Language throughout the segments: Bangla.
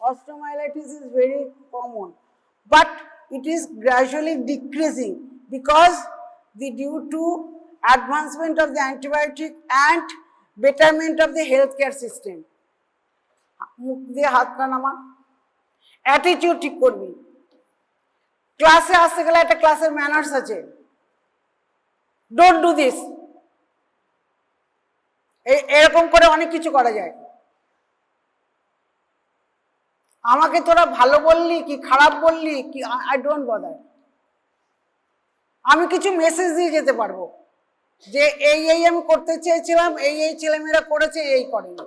osteomyelitis is very common, but it is gradually decreasing because due to advancement of the antibiotic and betterment of the healthcare system. মুখ দিয়ে হাতটা নামা, অ্যাটিটিউড ঠিক করবি। ক্লাসে আসতে গেলে একটা ক্লাসের ম্যানার্স আছে, ডোন্ট ডু দিস, এরকম করে অনেক কিছু করা যায়। আমাকে তোরা ভালো বললি কি খারাপ বললি কি, আই ডোন্ট বদার। আমি কিছু মেসেজ দিয়ে যেতে পারবো যে এই আমি করতে চেয়েছিলাম, এই ছেলেমেয়েরা করেছে, এই করেনি,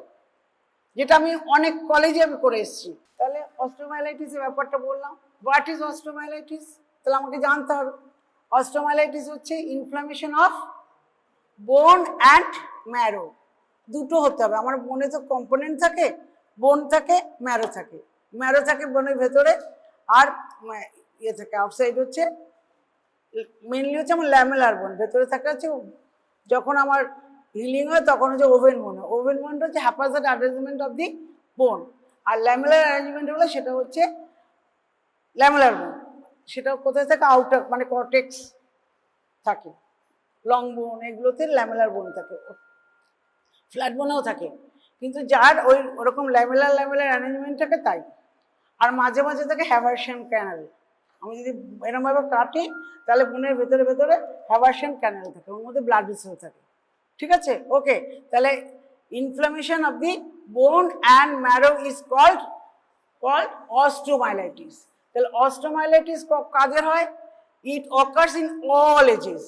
যেটা আমি অনেক কলেজে আমি করে এসেছি। তাহলে অস্টিওমাইলাইটিসের ব্যাপারটা বললাম। What is osteomyelitis? তাহলে আমাকে জানতে হবে। অস্টিওমাইলাইটিস হচ্ছে ইনফ্লামেশন অফ বোন অ্যান্ড ম্যারো, দুটো হতে হবে। আমার বোনে তো কম্পোনেন্ট থাকে, বোন থাকে, ম্যারো থাকে। ম্যারো থাকে বোনের ভেতরে, আর ইয়ে থাকে আউটসাইড হচ্ছে মেনলি হচ্ছে আমার ল্যামেলার বোন, ভেতরে থাকে হচ্ছে যখন আমার হিলিং হয় তখন হচ্ছে ওভেন বোন। ওভেন বোনটা হচ্ছে হ্যাপাজার্ড অ্যারেঞ্জমেন্ট অফ দি বোন, আর ল্যামেলার অ্যারেঞ্জমেন্ট হলো সেটা হচ্ছে ল্যামেলার বোন। সেটা কোথায় থাকে? আউটার মানে কর্টেক্স থাকে, লং বোন এগুলোতে ল্যামেলার বোন থাকে, ফ্ল্যাট বোনেও থাকে। কিন্তু যার ওরকম ল্যামেলার অ্যারেঞ্জমেন্ট থাকে তাই। আর মাঝে মাঝে থাকে হ্যাভারশিয়ান ক্যানাল। আমি যদি এরকমভাবে কাটি তাহলে বোনের ভেতরে ভেতরে হ্যাভারশিয়ান ক্যানাল থাকে, ওর মধ্যে ব্লাড ভেসেল থাকে। ঠিক আছে, ওকে। তাহলে inflammation of the bone and marrow is called osteomyelitis. তাহলে অস্টিওমাইলাইটিস কাদের হয়? It occurs in all ages.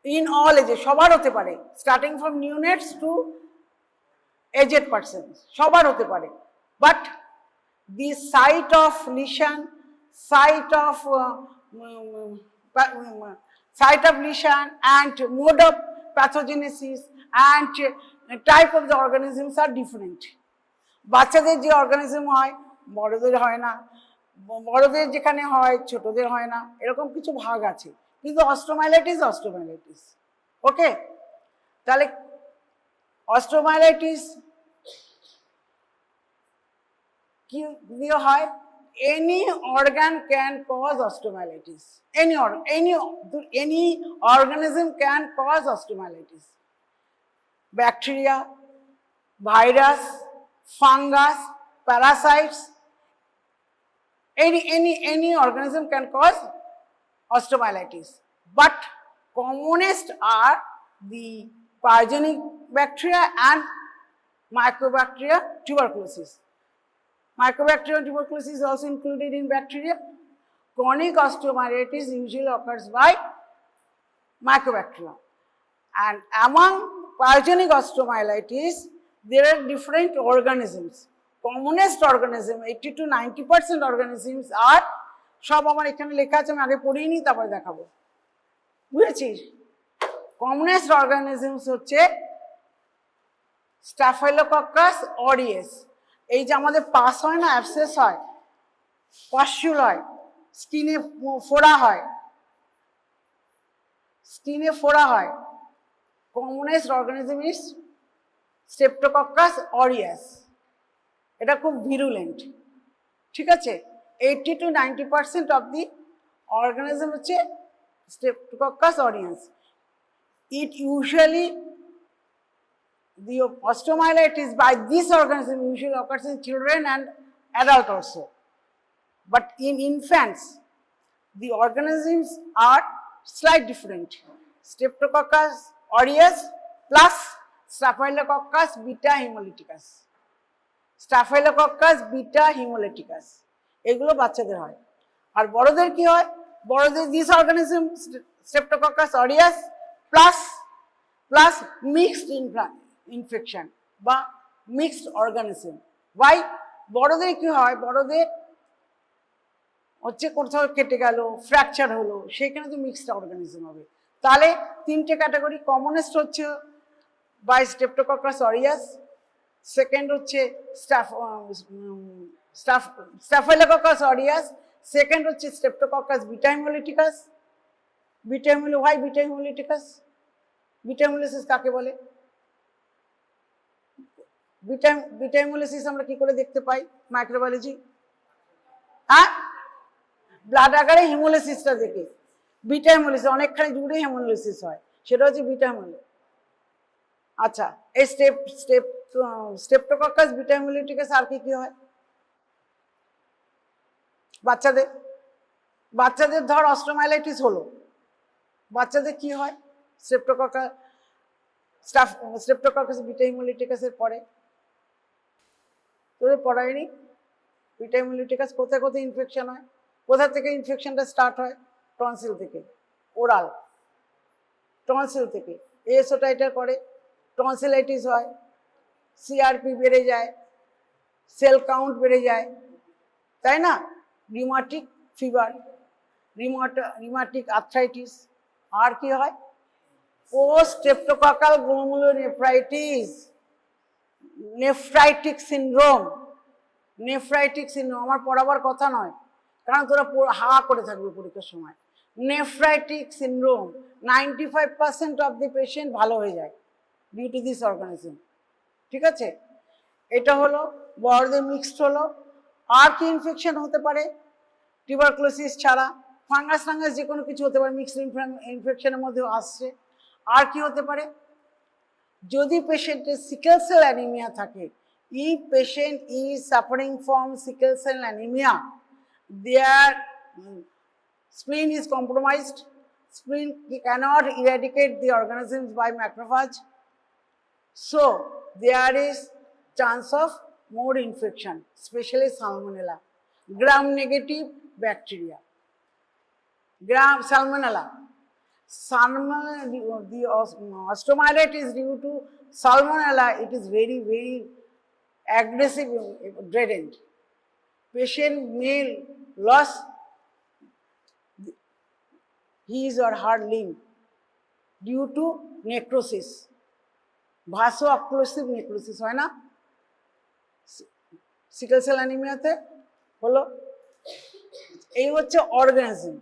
In all ages, সবার হতে পারে, starting from neonates to aged person, সবার হতে পারে। But the site of lesion, and mode of pathogenesis and type of the organisms are different. বাচ্চাদের যে অর্গানিজম হয় বড়দের হয় না, বড়দের যেখানে হয় ছোটদের হয় না, এরকম কিছু ভাগ আছে। কিন্তু অস্টিওমাইলাইটিস। ওকে, তাহলে অস্টিওমাইলাইটিস কি দিয়ে হয়? Any organ can cause osteomyelitis. Any organism can cause osteomyelitis. Bacteria, virus, fungus, parasites, any organism can cause osteomyelitis. But commonest are the pathogenic bacteria and Mycobacteria tuberculosis. Mycobacterium tuberculosis is also included in bacteria. Chronic osteomyelitis usually occurs by Mycobacterium. And among pathogenic osteomyelitis, there are different organisms. Commonest organism, 80 to 90% organisms are, সব আমার এখানে লেখা আছে, আমি আগে পড়িয়ে নিই তারপরে দেখাবো। বুঝেছিস? Commonest organisms হচ্ছে Staphylococcus aureus। এই যে আমাদের পাস হয় না, অ্যাবসেস হয়, পাস্যুল হয়, স্কিনে ফোড়া হয়, commonest organism is streptococcus aureus. এটা খুব ভিরুলেন্ট। ঠিক আছে, 80 to 90% অফ দি অর্গানিজম হচ্ছে streptococcus aureus. It usually the osteomyelitis by this organism usually occurs in children and adult also. But in infants, the organisms are slightly different. Streptococcus aureus plus Staphylococcus beta hemolyticus. এগুলো বাচ্চাদের হয়। আর বড়দের কি হয়? বড়দের this organism Streptococcus aureus plus mixed infection বা মিক্সড অর্গানিজম। ওয়াই? বড়দের কি হয়? বড়দের হচ্ছে কোথাও কেটে গেল, ফ্র্যাকচার হলো, সেখানে তো মিক্সড অর্গানিজম হবে। তাহলে তিনটে ক্যাটাগরি, কমনেস্ট হচ্ছে বাই স্ট্রেপ্টোকক্কাস অরিয়াস, সেকেন্ড হচ্ছে স্টাফাইলোকক্কাস অরিয়াস, সেকেন্ড হচ্ছে স্ট্রেপ্টোকক্কাস বিটা হিমোলিটিকাস। বিটা হিমোলিটিকাস কাকে বলে? বিটা হেমোলাইসিস আমরা কি করে দেখতে পাই মাইক্রোবায়োলজি? হ্যাঁ, ব্লাড আকারে হিমোলাইসিসটা দেখি। বিটা হেমোলাইসিস অনেকখানি জুড়ে হেমোলাইসিস হয়, সেটা হচ্ছে বিটা হেমোলাইসিস। আচ্ছা, এই স্টেপটোকক্কাস বিটা হেমোলাইটিকাস আর কি হয় বাচ্চাদের ধর অস্ট্রোমাইলাইটিস হলো, বাচ্চাদের কি হয়? স্টেপটোকক্কাস বিটা হেমোলাইটিকাসের পরে তোদের পড়ায়নি? বিটা হেমোলাইটিকাস কোথায় কোথায় ইনফেকশন হয়? কোথা থেকে ইনফেকশনটা স্টার্ট হয়? টনসিল থেকে, ওরাল টনসিল থেকে এসোটাইটার করে টনসিলাইটিস হয়, সিআরপি বেড়ে যায়, সেল কাউন্ট বেড়ে যায়, তাই না? রিউমাটিক ফিভার, রিউমাটিক আর্থ্রাইটিস, আর কি হয়? Post streptococcal glomerulonephritis, nephritic syndrome. আমার পড়াবার কথা নয়, কারণ তোরা হা করে থাকবে পরীক্ষার সময়। Nephritic syndrome 95% of the patient ভালো হয়ে যায় ডিউ টু দিস অর্গানিজম। ঠিক আছে, এটা হলো বড়দের মিক্সড হলো। আর কি ইনফেকশন হতে পারে? টিউবারকুলোসিস ছাড়া ফাঙ্গাস যে কোনো কিছু হতে পারে, মিক্সড ইনফেকশনের মধ্যে আসছে। আর কি হতে পারে? যদি পেশেন্টের সিকেল সেল অ্যানিমিয়া থাকে, if patient is suffering from sickle cell anemia, their spleen is compromised, spleen cannot eradicate the organisms by macrophage, so there is chance of more infection, especially salmonella, gram negative bacteria, salmonella, the osteomyelitis due to salmonella, it is very aggressive dreaded. Patient may lose his or her limb due to necrosis, vaso-occlusive necrosis হয় না সিকেল সেল অ্যানিমিয়াতে হলো। এই হচ্ছে অর্গানিজম।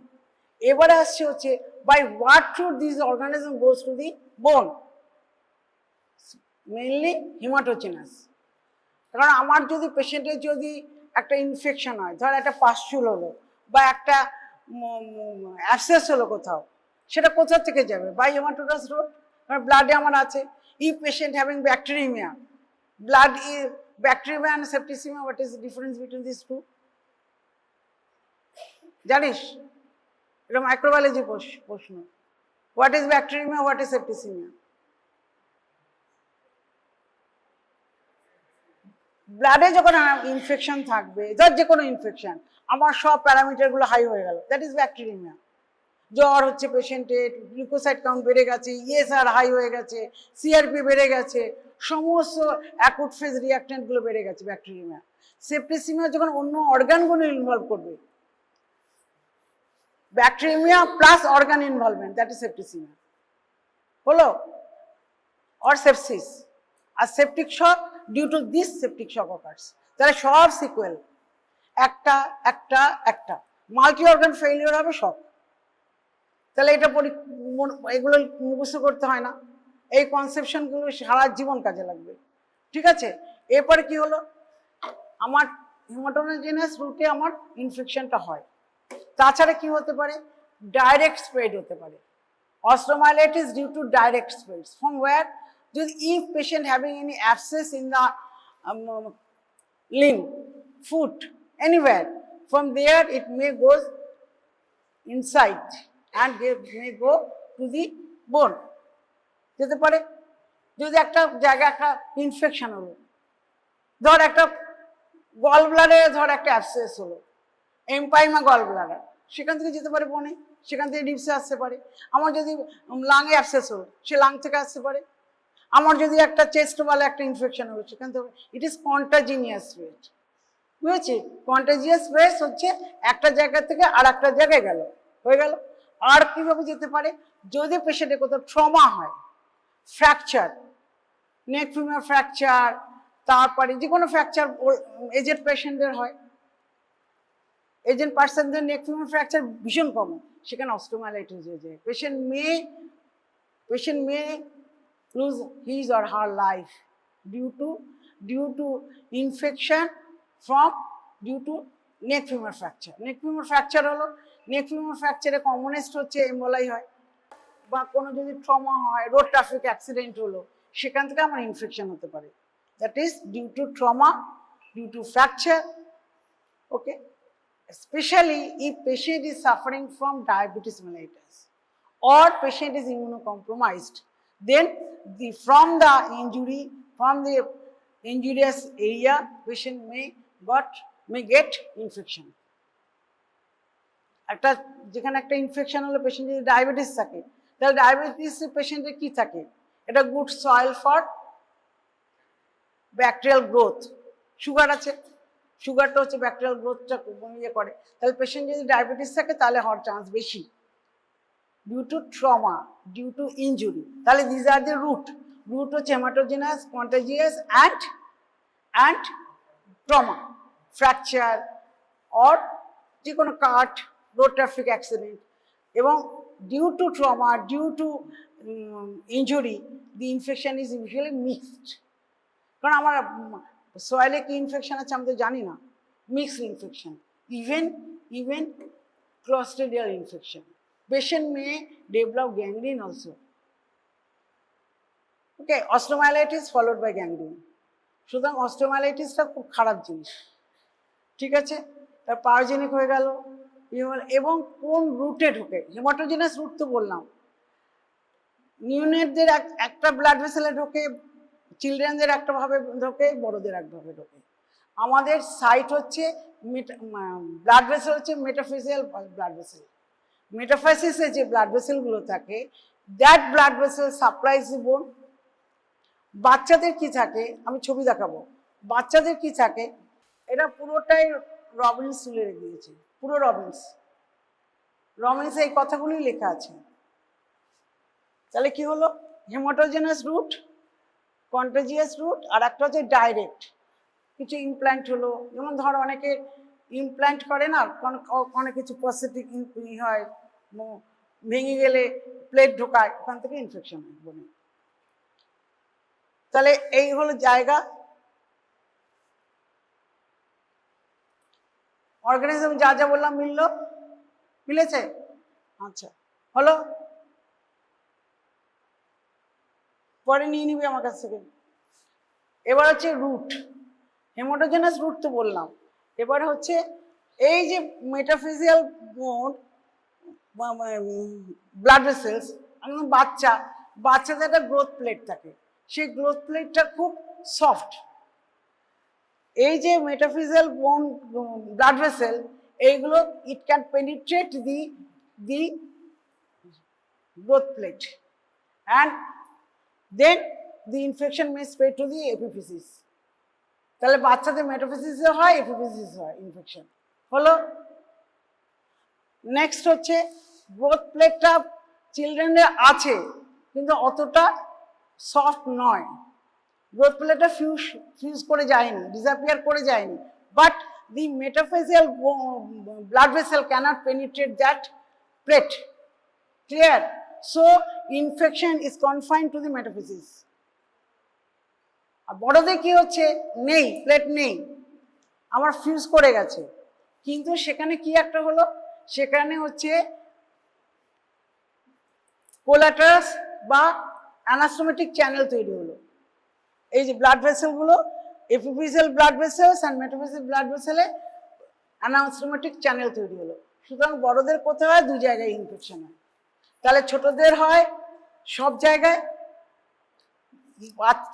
এবারে আসছে হচ্ছে by what route these organism goes to the bone, mainly hematogenous। কারণ আমার যদি পেশেন্টের যদি একটা ইনফেকশন হয়, ধর একটা পাস্চুল হলো বা একটা অ্যাবসেস হলো কোথাও, সেটা কোথা থেকে যাবে? By হেমাটোজাস road. ব্লাডে আমার আছে। If patient having bacteraemia, blood is bacteraemia and septicaemia, what is the difference between this two? জানিস? এটা মাইক্রোবায়োলজি প্রশ্ন। What is bacteraemia, what is septicaemia? ব্লাডে যখন ইনফেকশন থাকবে, যার যে কোনো ইনফেকশন, আমার সব প্যারামিটারগুলো হাই হয়ে গেল, দ্যাট ইজ ব্যাকটেরিমিয়া। জ্বর হচ্ছে পেশেন্টের, গ্লুকোসাইড কাউন্ট বেড়ে গেছে, ইএসআর হাই হয়ে গেছে, সিআরপি বেড়ে গেছে, সমস্ত অ্যাকুট ফেজ রিঅ্যাক্টেন্টগুলো বেড়ে গেছে, ব্যাকটেরিমিয়া। সেপ্টিসিমিয়া যখন অন্য অর্গানগুলো ইনভলভ করবে, bacteraemia plus organ involvement, that is septicaemia হলো, অর সেপসিস। আর septic shock due to this septic shock occurs, তাহলে সব সিকুয়েল, একটা মাল্টি অর্গান ফেলিওর হবে সব। তাহলে এটা এগুলো মুখস্থ করতে হয় না, এই কনসেপশনগুলো সারা জীবন কাজে লাগবে। ঠিক আছে, এরপরে কি হলো? আমার হেমাটোজেনাস রুটে আমার ইনফেকশনটা হয়। তাছাড়া কি হতে পারে? ডাইরেক্ট স্প্রেড হতে পারে। Osteomyelitis due to direct spreads. From where? If patient having any abscess in the limb, foot, anywhere, from there it may go inside and may go to the bone. যেতে পারে। যদি একটা জায়গায় একটা ইনফেকশন হলো, ধর একটা গল ব্লাডারে ধর একটা অ্যাবসেস হলো, এম্পাইমা গল ব্লাডার, সেখান থেকে যেতে পারে বনে, সেখান থেকে ডিপসে আসতে পারে। আমার যদি লাংয়ে অ্যাবসেস হলো, সে লাং থেকে আসতে পারে। আমার যদি একটা চেস্ট ওয়ালে একটা ইনফেকশন হলো, সেখান থেকে, ইট ইজ কন্টাজিনিয়াস স্প্রেড। বুঝেছি? কন্টাজিয়াস স্প্রেড হচ্ছে একটা জায়গা থেকে আর একটা জায়গায় গেল, হয়ে গেল। আর কিভাবে যেতে পারে? যদি পেশেন্টের কোথাও ট্রমা হয়, ফ্র্যাকচার, নেক ফিমার ফ্র্যাকচার, তারপরে যে কোনো ফ্র্যাকচার এজেড পেশেন্টদের হয়, এজেন্ট পার্সনদের নেক ফিমার ফ্র্যাকচার ভীষণ কম, সেখানে অস্টিওমাইলাইটিস হয়ে যায়। Patient May lose his or her life due to due to infection from due to neck femur fracture. neck femur fracture হলো, neck femur fracture commonest হচ্ছে এমবোলাই হয়, বা কোনো যদি ট্রমা হয়, রোড ট্রাফিক অ্যাক্সিডেন্ট হলো, সেখান থেকে আমার ইনফেকশন হতে পারে। That is due to trauma, due to fracture. Okay, especially if patient is suffering from diabetes mellitus or patient is immunocompromised, then from the injurious area patient may get infection. একটা যেখানে একটা ইনফেকশন হলো, পেশেন্ট যদি ডায়াবেটিস থাকে, তাহলে ডায়াবেটিস পেশেন্টের কি থাকে, এটা good soil for bacterial growth. Sugar আছে, সুগারটা হচ্ছে ব্যাকটেরিয়াল গ্রোথটা ইয়ে করে, তাহলে পেশেন্ট যদি ডায়াবেটিস থাকে তাহলে হওয়ার চান্স বেশি due to trauma, due to injury. তাহলে দিস আর দ্য রুট হচ্ছে haematogenous, contagious and trauma, fracture or যে কোনো কাট, রোড ট্রাফিক অ্যাক্সিডেন্ট। এবং due to trauma, due to injury, the infection is usually mixed. কারণ আমার সয়েলে কি ইনফেকশন আছে আমি তো জানি না, mixed infection, even clostridial infection. Patient may develop gangrene also. Okay, osteomyelitis followed by gangrene. সুতরাং অস্টিওমাইলাইটিসটা খুব খারাপ জিনিস, ঠিক আছে। তার পায়োজেনিক হয়ে গেল, এবং কোন রুটে ঢোকে, হেমাটোজেনাস রুট তো বললাম, নিউনেটদের একটা ব্লাড ভেসেলে ঢোকে, চিলড্রেনদের একটা ভাবে ঢোকে, বড়দের একভাবে ঢোকে। আমাদের সাইট হচ্ছে ব্লাড ভেসেল হচ্ছে মেটাফিজিয়াল ব্লাড ভেসেল। মেটাফাইসিসে যে ব্লাড ভেসেলগুলো থাকে, দ্যাট ব্লাড ভেসেল সাপ্লাইজ দি বোন। বাচ্চাদের কি থাকে, আমি ছবি দেখাবো, বাচ্চাদের কি থাকে, এটা পুরোটাই রবিন্স তুলে রেখে দিয়েছে, পুরো রবিন্স এই কথাগুলি লেখা আছে। তাহলে কি হলো, হেমাটোজেনাস রুট, কন্টাজিয়াস রুট, আর একটা হচ্ছে ডাইরেক্ট। কিছু ইমপ্ল্যান্ট হলো, যেমন ধর অনেকে ইমপ্ল্যান্ট করে না, অনেক কিছু প্রস্থেটিক হয়, ভেঙে গেলে প্লেট ঢোকায়, ওখান থেকে ইনফেকশন হয় বলে। তাহলে এই হলো জায়গা। অর্গানিজম যা যা বললাম মিলেছে? আচ্ছা, হলো, পরে নিয়ে নিবি আমার কাছ থেকে। এবার হচ্ছে রুট, হেমাটোজেনাস রুট তো বললাম। এবার হচ্ছে এই যে মেটাফিজিয়াল ব্লাড ভেসেলস, বাচ্চাদের একটা গ্রোথ প্লেট থাকে, সেই গ্রোথ প্লেটটা খুব সফট। এই যে মেটাফিজিয়াল ব্লাড ভেসেল, এইগুলো it can penetrate the growth plate and then the infection may spread to the epiphysis. তাহলে বাচ্চাদের মেটাফিজিস হয়, এপিফিজিস হয়, ইনফেকশন হলো। নেক্সট হচ্ছে গ্রোথ প্লেটটা চিলড্রেনের আছে কিন্তু অতটা সফট নয়, গ্রোথ প্লেটটা ফিউজ করে যায়নি, ডিসঅ্যাপিয়ার করে যায়নি, but the metaphyseal blood vessel cannot penetrate that plate. Clear? So infection is confined to the metaphysis. আর বড়দের কি হচ্ছে, নেই, প্লেট নেই, আমার ফিউজ করে গেছে, কিন্তু সেখানে কি একটা হলো, সেখানে হচ্ছে কোলাটারাস বা অ্যানাস্টোমেটিক চ্যানেল তৈরি হলো। এই যে ব্লাড ভেসেলগুলো, epiphyseal blood vessels and metaphyseal blood ভেসেলে অ্যানাস্টোমেটিক চ্যানেল তৈরি হলো। সুতরাং বড়দের কোথায় হয়, দু জায়গায় ইনফেকশন হয়। তাহলে ছোটদের হয় সব জায়গায়,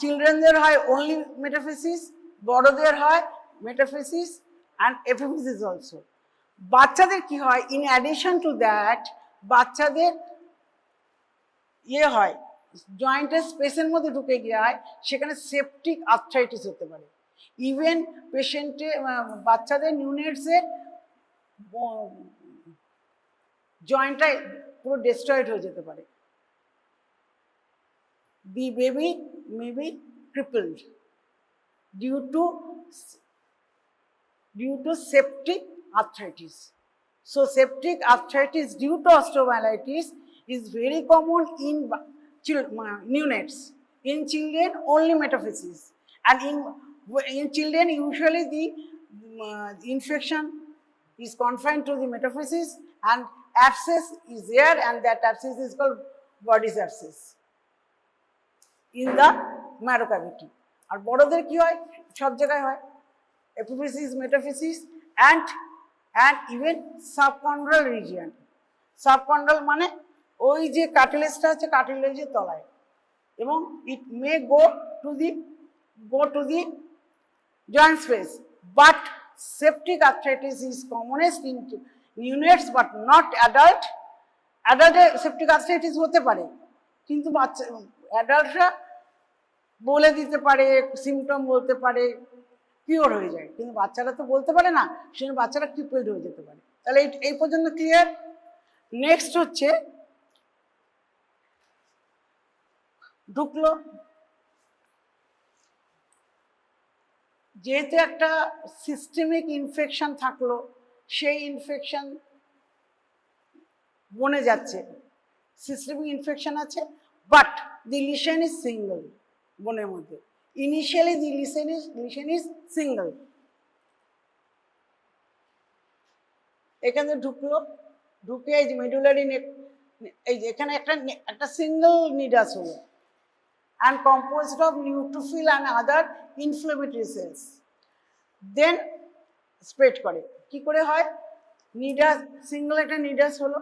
চিলড্রেনদের হয় অনলি মেটাফিজিস, বড়দের হয় মেটাফিজিস অ্যান্ড এপিফিজিস অলসো। বাচ্চাদের কি হয়, ইন অ্যাডিশন টু দ্যাট, বাচ্চাদের হয় জয়েন্টের স্পেসের মধ্যে ঢুকে গিয়ে হয়, সেখানে সেপটিক আর্থ্রাইটিস হতে পারে। ইভেন পেশেন্টে বাচ্চাদের নিউনেটসের জয়েন্টটা পুরো ডিস্ট্রয়েড হয়ে যেতে পারে। The baby may be crippled due to septic arthritis. So septic arthritis due to osteomyelitis is very common in neonates. In children only metaphysis, and in In children, usually the infection is confined to the metaphysis and abscess is there, and that abscess is called Broddy's abscess in the marrow cavity. আর বড়দের কি হয়, সব জায়গায় হয়, epiphysis, metaphysis and even subchondral region. Subchondral মানে ওই যে কার্টিলেজটা আছে কার্টিলেজের তলায়, এবং it may go to the joint space, but septic arthritis is commonest in neonates but not adult. Adult septic arthritis হতে পারে, কিন্তু বাচ্চা অ্যাডাল্টরা বলে দিতে পারে, সিমটম বলতে পারে, কিওর হয়ে যায়, কিন্তু বাচ্চারা তো বলতে পারে না, সেজন্য বাচ্চারা ক্রিপেলড হয়ে যেতে পারে। তাহলে এই পর্যন্ত ক্লিয়ার। নেক্সট হচ্ছে ঢুকলো, যেহেতু একটা সিস্টেমিক ইনফেকশন থাকলো, সেই ইনফেকশন বনে যাচ্ছে, সিস্টেমিক ইনফেকশন আছে, but the lesion is single বোনের মধ্যে। Initially the lesion is single. এখানে ঢুকলো, ঢুকে এই যে মেডুলারি নেক, এই যে এখানে একটা সিঙ্গল নিডাস হলো, and composed of neutrophil and other inflammatory cells, then spread করে। কি করে হয়, নিডাস সিঙ্গল একটা নিডাস হলো,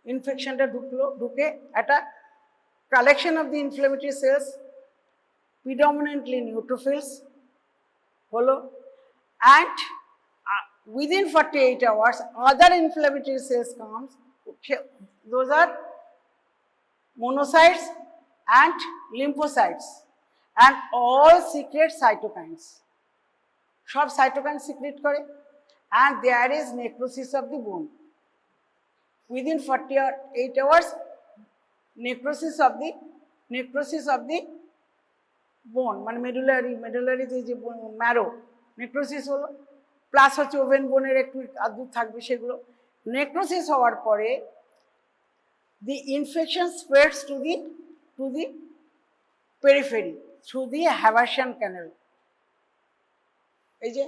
ইনফেকশনটা ঢুকলো, ঢুকে একটা collection of the inflammatory cells, predominantly neutrophils হলো, and within 48 hours other inflammatory cells comes, those are monocytes and lymphocytes, and all secrete cytokines, সব cytokines secrete করে, and there is necrosis of the bone within 48 hours, necrosis of the bone, মানে মেডুলারি যে ম্যারো নেক্রোসিস হলো, প্লাস হচ্ছে ওভেন বোনের একটু আদূর থাকবে সেগুলো। নেক্রোসিস হওয়ার পরে the infection spreads to the periphery through the Haversian canal, এই যে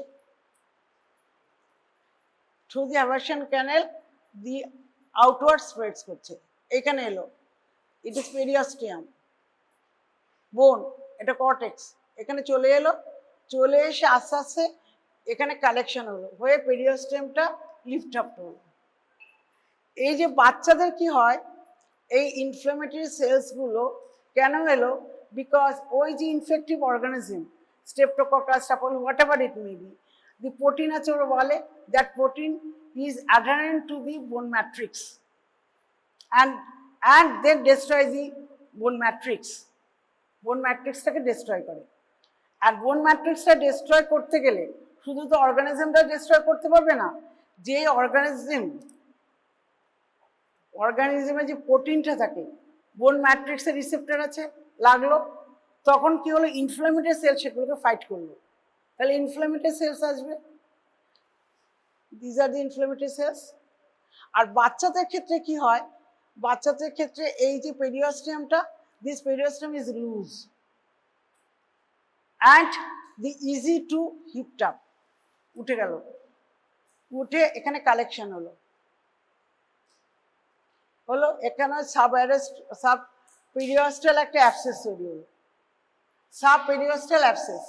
through the Haversian canal the outward spreads করছে, এখানে এলো, it is periosteum, বোন, এটা কর্টেক্স, এখানে চলে এলো, চলে এসে আস্তে আস্তে এখানে কালেকশন হলো, হয়ে পেরিওস্টেমটা লিফট আপ হলো। এই যে বাচ্চাদের কি হয়, এই ইনফ্লামেটরি সেলসগুলো কেন এলো, বিকজ ওই যে infective organism streptococcus, staph, whatever it may be, the protein আছে ওরা বলে, that protein is adherent to the bone matrix and they destroy the bone matrix, bone matrixটাকে destroy করে। আর বোন ম্যাট্রিক্সটা ডিস্ট্রয় করতে গেলে শুধু তো অর্গানিজমটা ডিস্ট্রয় করতে পারবে না, যে অর্গানিজমে যে প্রোটিনটা থাকে, বোন ম্যাট্রিক্সের রিসেপ্টর আছে, লাগলো, তখন কি হলো, ইনফ্ল্যামেটরি সেল সেগুলোকে ফাইট করলো, তাহলে ইনফ্ল্যামেটরি সেলস আসবে, these are the inflammatory cells. আর বাচ্চাদের ক্ষেত্রে কি হয়, বাচ্চাদের ক্ষেত্রে এই যে পেরিওস্টেমটা, this periosteum is loose and the easy to hipped up, উঠে গেল, উঠে এখানে কালেকশন হলো, এখানে সাব পেরিওস্টাল একটা অ্যাবসেস তৈরি হলো, সাব পেরিওস্টাল অ্যাবসেস।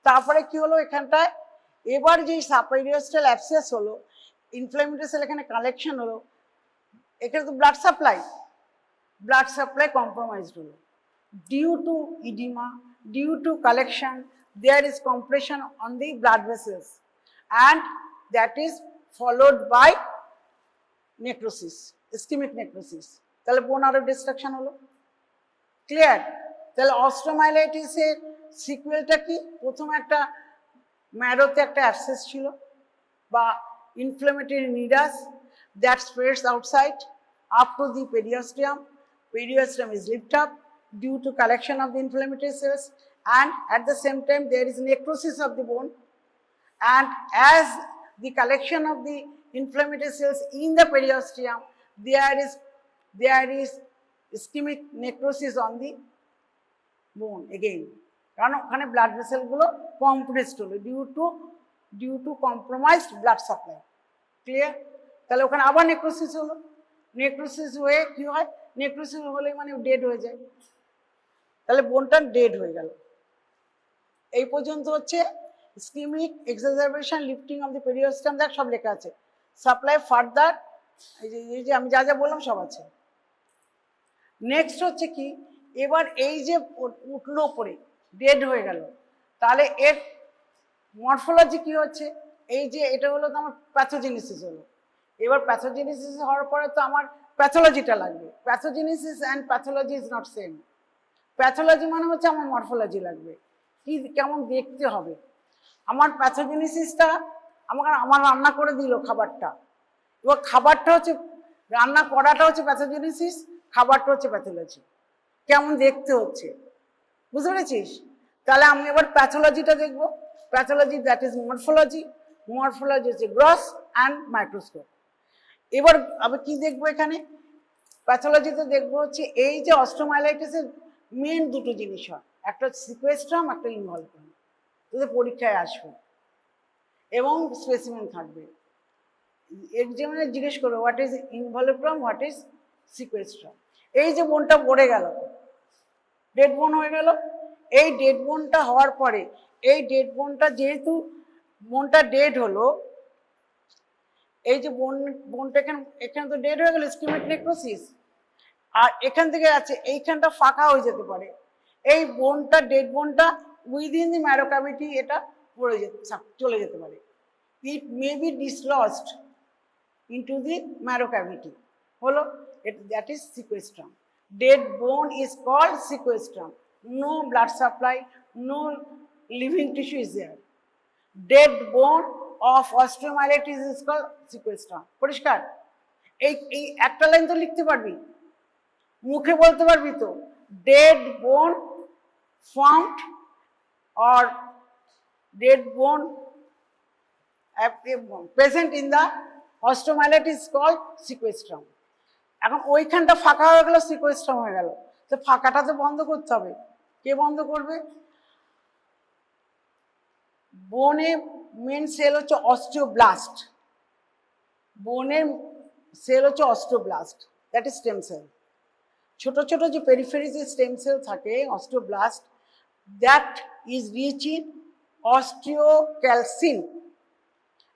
তারপরে কি হলো, এখানটায় এবার যে সাব পেরিওস্টাল অ্যাবসেস হলো, ইনফ্ল্যামেটরি সেল এখানে কালেকশন হলো, এখানে তো ব্লাড সাপ্লাই কম্প্রোমাইজড হলো, due to oedema, due to collection there is compression on the blood vessels, and that is followed by necrosis, ischemic necrosis, তাহলে বোন আরো ডিস্ট্রাকশন হলো। ক্লিয়ার? তাহলে অস্টিওমাইলাইটিসের সিকুয়েলটা কি, প্রথম একটা ম্যারোতে একটা অ্যাবসেস ছিল বা inflammatory nidus, that spreads outside up to the periosteum, periosteum is lift up due to collection of the inflammatory cells, and at the same time there is necrosis of the bone, and as the collection of the inflammatory cells in the periosteum, there is ischemic necrosis on the bone again, কারণ ওখানে ব্লাড ভেসেলগুলো কম্প্রেসড হলো due to compromised blood supply. Clear? তাহলে ওখানে আবার নেক্রোসিস হলো, নেক্রোসিস হয়ে কি হয়, নেক্রোসিস হলে মানে ডেড হয়ে যায়, তাহলে বোনটা ডেড হয়ে গেল। এই পর্যন্ত হচ্ছে ischemic exacerbation, lifting of the পেরিওস্টাম, দেখ সব লেখা আছে। সাপ্লাই ফার্দার, এই যে আমি যা যা বললাম সব আছে। নেক্সট হচ্ছে কি, এবার এই যে উঠলো পরে ডেড হয়ে গেল, তাহলে এর মরফোলজি কি হচ্ছে, এই যে এটা হলো তো আমার প্যাথোজেনেসিস হলো। এবার প্যাথোজেনেসিস হওয়ার পরে তো আমার প্যাথোলজিটা লাগবে। Pathogenesis and pathology is not same. Pathology মানে হচ্ছে আমার মরফোলজি লাগবে, কি কেমন দেখতে হবে। আমার প্যাথোজেনেসিসটা আমার রান্না করে দিল খাবারটা, এবার খাবারটা হচ্ছে, রান্না করাটা হচ্ছে প্যাথোজেনেসিস, খাবারটা হচ্ছে প্যাথোলজি, কেমন দেখতে হচ্ছে, বুঝতে পেরেছিস? তাহলে আমি এবার প্যাথোলজিটা দেখবো। Pathology that is morphology, morphology হচ্ছে গ্রস অ্যান্ড মাইক্রোস্কোপ। এবার আমি কি দেখবো এখানে প্যাথোলজিতে দেখবো হচ্ছে এই যে অস্টিওমাইলাইটিসের মেন দুটো জিনিস হয়, একটা সিকোয়েস্ট্রাম, একটা ইনভলভ্রাম। তোদের পরীক্ষায় আসবে এবং স্পেসিমেন থাকবে, এক্সামিনার জিজ্ঞেস করবে হোয়াট ইজ ইনভলভ্রাম, হোয়াট ইজ সিকোয়েস্ট্রাম। এই যে বোনটা পড়ে গেল, ডেড বোন হয়ে গেল, এই ডেড বোনটা হওয়ার পরে এই ডেড বোনটা যেহেতু বোনটা ডেড হলো, এই যে বোনটা এখানে তো ডেড হয়ে গেল, ইসকেমিক নেক্রোসিস, আর এখান থেকে আছে এইখানটা ফাঁকা হয়ে যেতে পারে। এই বোনটা ডেড বোনটা উইদিন দি ম্যারো ক্যাভিটি এটা পড়ে চলে যেতে পারে। It may be dislodged into the marrow cavity, হলো that is sequestrum. Dead bone is called sequestrum. No blood supply, no living tissue is there. Dead bone of osteomyelitis is called sequestrum. পরিষ্কার? এই একটা লাইন তো লিখতে পারবি, মুখে বলতে পারবি তো, dead bone found or dead bone present in the osteomyelitis is called sequestrum. এখন ওইখানটা ফাঁকা হয়ে গেল, সিকোয়েস্ট্রাম হয়ে গেল, তো ফাঁকাটা তো বন্ধ করতে হবে। কে বন্ধ করবে? বোনে মেন সেল হচ্ছে অস্টিওব্লাস্ট, বোনের সেল হচ্ছে osteoblast, that is stem cell. ছোট ছোট যে পেরিফেরি যে স্টেম সেল থাকে osteoblast, that is rich in osteocalcin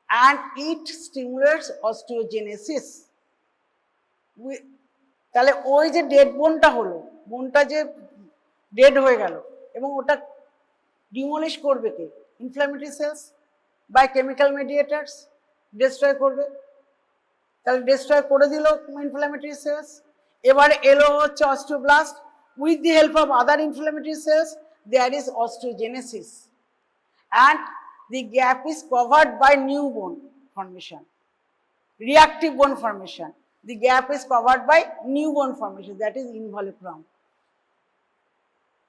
and it stimulates osteogenesis. তাহলে ওই যে ডেড বোনটা হলো, বোনটা যে ডেড হয়ে গেল এবং ওটা ডিমোলিশ করবে কে? Inflammatory cells by chemical mediators destroy করবে। তাহলে ডিস্ট্রয় করে দিল ইনফ্ল্যামেটরি সেলস। এবার এলো হচ্ছে osteoblast, with the help of other inflammatory cells there is osteogenesis and the gap is covered by new bone formation, reactive bone formation. The gap is covered by new bone formation, that is involucrum.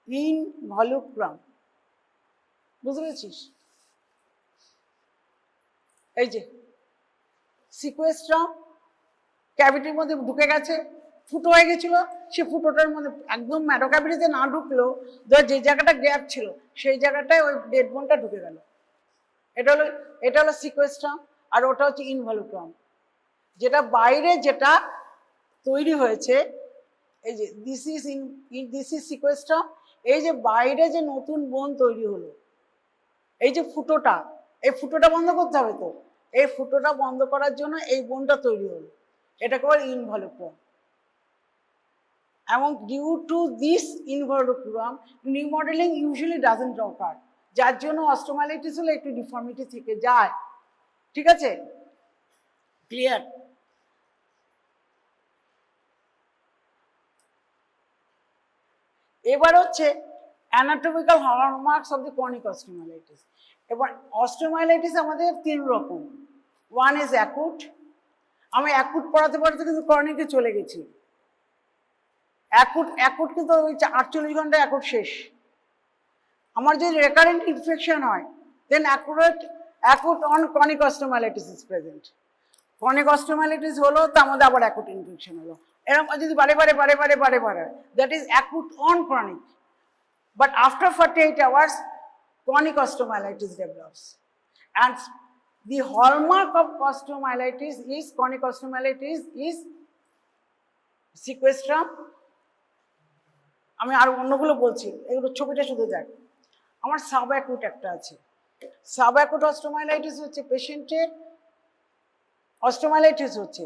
Involucrum. বুঝতে পেরেছিস? এই যে সিকোয়েস্ট্রাম ক্যাভিটির মধ্যে ঢুকে গেছে, ফুটো হয়ে গেছিল, সে ফুটোটার মধ্যে একদম ম্যারো ক্যাভিটিতে না ঢুকলেও ধর যে জায়গাটা গ্যাপ ছিল সেই জায়গাটায় ওই ডেড বোনটা ঢুকে গেল। এটা হলো সিকোয়েস্ট্রাম, আর ওটা হচ্ছে ইনভলিউক্রাম। যেটা বাইরে যেটা তৈরি হয়েছে, এই যে দিস ইজ সিকোয়েস্ট্রাম, এই যে বাইরে যে নতুন বোন তৈরি হলো, এই যে ফুটোটা, এই ফুটোটা বন্ধ করতে হবে তো, এই ফুটোটা বন্ধ করার জন্য এই বোনটা তৈরি হলো, এটাকে বলে ইনভলিউক্রাম। এবং due to this involucrum remodelling usually doesn't occur, যার জন্য অস্টিওমাইলাইটিস হলে একটু ডিফর্মিটি থেকে যায়। ঠিক আছে? ক্লিয়ার? এবার হচ্ছে anatomical hallmarks of the chronic osteomyelitis. এবার অস্টিওমাইলাইটিস আমাদের তিন রকম। ওয়ান ইজ অ্যাকুট, আমি অ্যাকুট পড়াতে পড়াতে কিন্তু ক্রনিকে চলে গেছি। অ্যাকুট কিন্তু ওই 48 ঘন্টা অ্যাকুট শেষ। আমার যদি রেকারেন্ট ইনফেকশন হয় then acute on chronic osteomyelitis is present. Chronic osteomyelitis হলো তার মধ্যে আবার অ্যাকুট ইনফেকশন হলো, এরকম যদি বারে বারে that is acute on chronic. But after 48 hours, chronic osteomyelitis develops. And the hallmark of osteomyelitis is, chronic osteomyelitis is sequestrum. আমি আর অন্যগুলো বলছি, এগুলো ছবিটা শুধু দেখ। আমার সাবঅ্যাকুট একটা আছে। সাবঅ্যাকুট অস্টোমাইলাইটিস হচ্ছে পেশেন্টের অস্টোমাইলাইটিস হচ্ছে,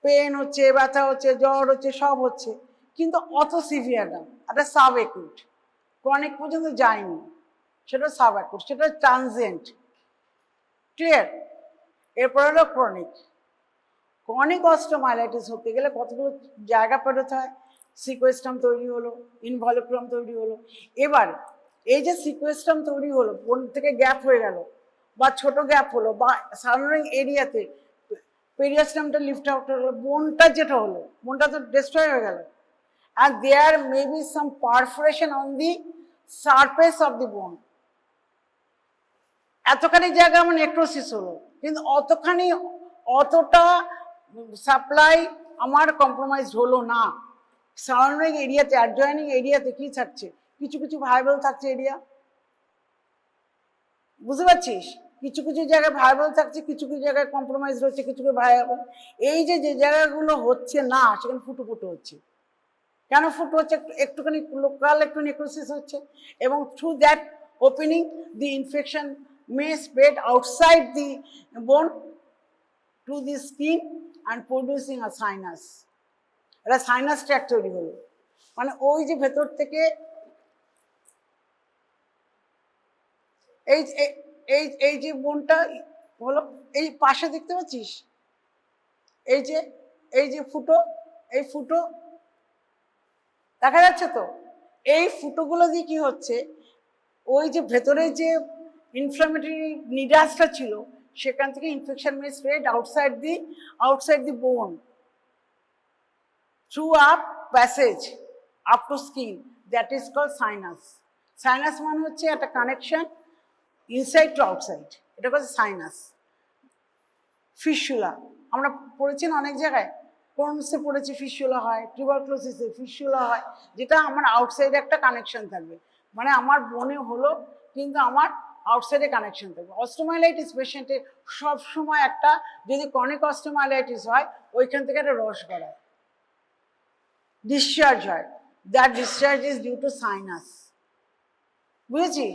পেন হচ্ছে, ব্যথা হচ্ছে, জ্বর হচ্ছে, সব হচ্ছে, কিন্তু অত সিভিয়ার না, একটা সাবঅ্যাকুট, ক্রনিক পর্যন্ত যায়নি, সেটা সাবঅ্যাকুট, সেটা ট্রানজিয়েন্ট। ক্লিয়ার? এরপর হলো ক্রনিক। ক্রনিক অস্টোমাইলাইটিস হতে গেলে কতগুলো জায়গা পেরোতে হয়। সিকোয়েস্ট্রাম তৈরি হলো, ইনভলিক্রাম তৈরি হলো। এবার এই যে সিকোয়েস্ট্রাম তৈরি হলো, বোন থেকে গ্যাপ হয়ে গেল, বা ছোট গ্যাপ হলো, বা সারাউন্ডিং এরিয়াতে পেরিয়াস্টামটা লিফট আউট হলো, বোনটা যেটা হলো, বোনটা তো ডিস্ট্রয় হয়ে গেল। And there may be some perforation on the surface of the bone. এতখানি জায়গা আমার নেক্রোসিস হলো, কিন্তু অতটা সাপ্লাই আমার কম্প্রোমাইজ হলো না। সারাউন্ডিং এরিয়াতে, অ্যাডজয়েনিং এরিয়াতে কি থাকছে? কিছু কিছু ভাইবল থাকছে এরিয়া, বুঝতে পারছিস? কিছু কিছু জায়গায় ভাইবল থাকছে, কিছু কিছু জায়গায় কম্প্রোমাইজ হচ্ছে, কিছু কিছু ভাইবল। এই যে যে জায়গাগুলো হচ্ছে না, সেখানে ফুটো ফুটো হচ্ছে। কেন ফুটো হচ্ছে? একটুখানি লোকাল একটু নেক্রোসিস হচ্ছে, এবং through that opening the infection may spread outside the bone to the skin and producing a sinus. এটা সাইনাস ট্র্যাক্ট তৈরি হলো, মানে ওই যে ভেতর থেকে এই এই এই যে বোনটা হলো, এই পাশে দেখতে পাচ্ছিস এই যে ফুটো, এই ফুটো দেখা যাচ্ছে তো? এই ফুটোগুলো দিয়ে কি হচ্ছে, ওই যে ভেতরে যে ইনফ্লামেটরি নিডাসটা ছিল, সেখান থেকে infection may spread outside the bone through a passage up to skin, that is called sinus. Sinus মানে হচ্ছে একটা কানেকশন ইনসাইড টু আউটসাইড, এটা হচ্ছে সাইনাস। ফিস্যুলা আমরা পড়েছি না অনেক জায়গায়, ক্রোনসে পড়েছি ফিস্যুলা হয়, টিউবারক্লোসিসে ফিস্যুলা হয়, যেটা আমার আউটসাইডে একটা কানেকশন থাকবে, মানে আমার বোনে হলো কিন্তু আমার আউটসাইডে কানেকশন থাকবে। অস্টোমাইলাইটিস পেশেন্টের সবসময় একটা, যদি ক্রনিক অস্টোমাইলাইটিস হয়, ওইখান থেকে একটা রস গড়ায়, ডিসচার্জ হয়, that discharge is due to sinus. বুঝেছি?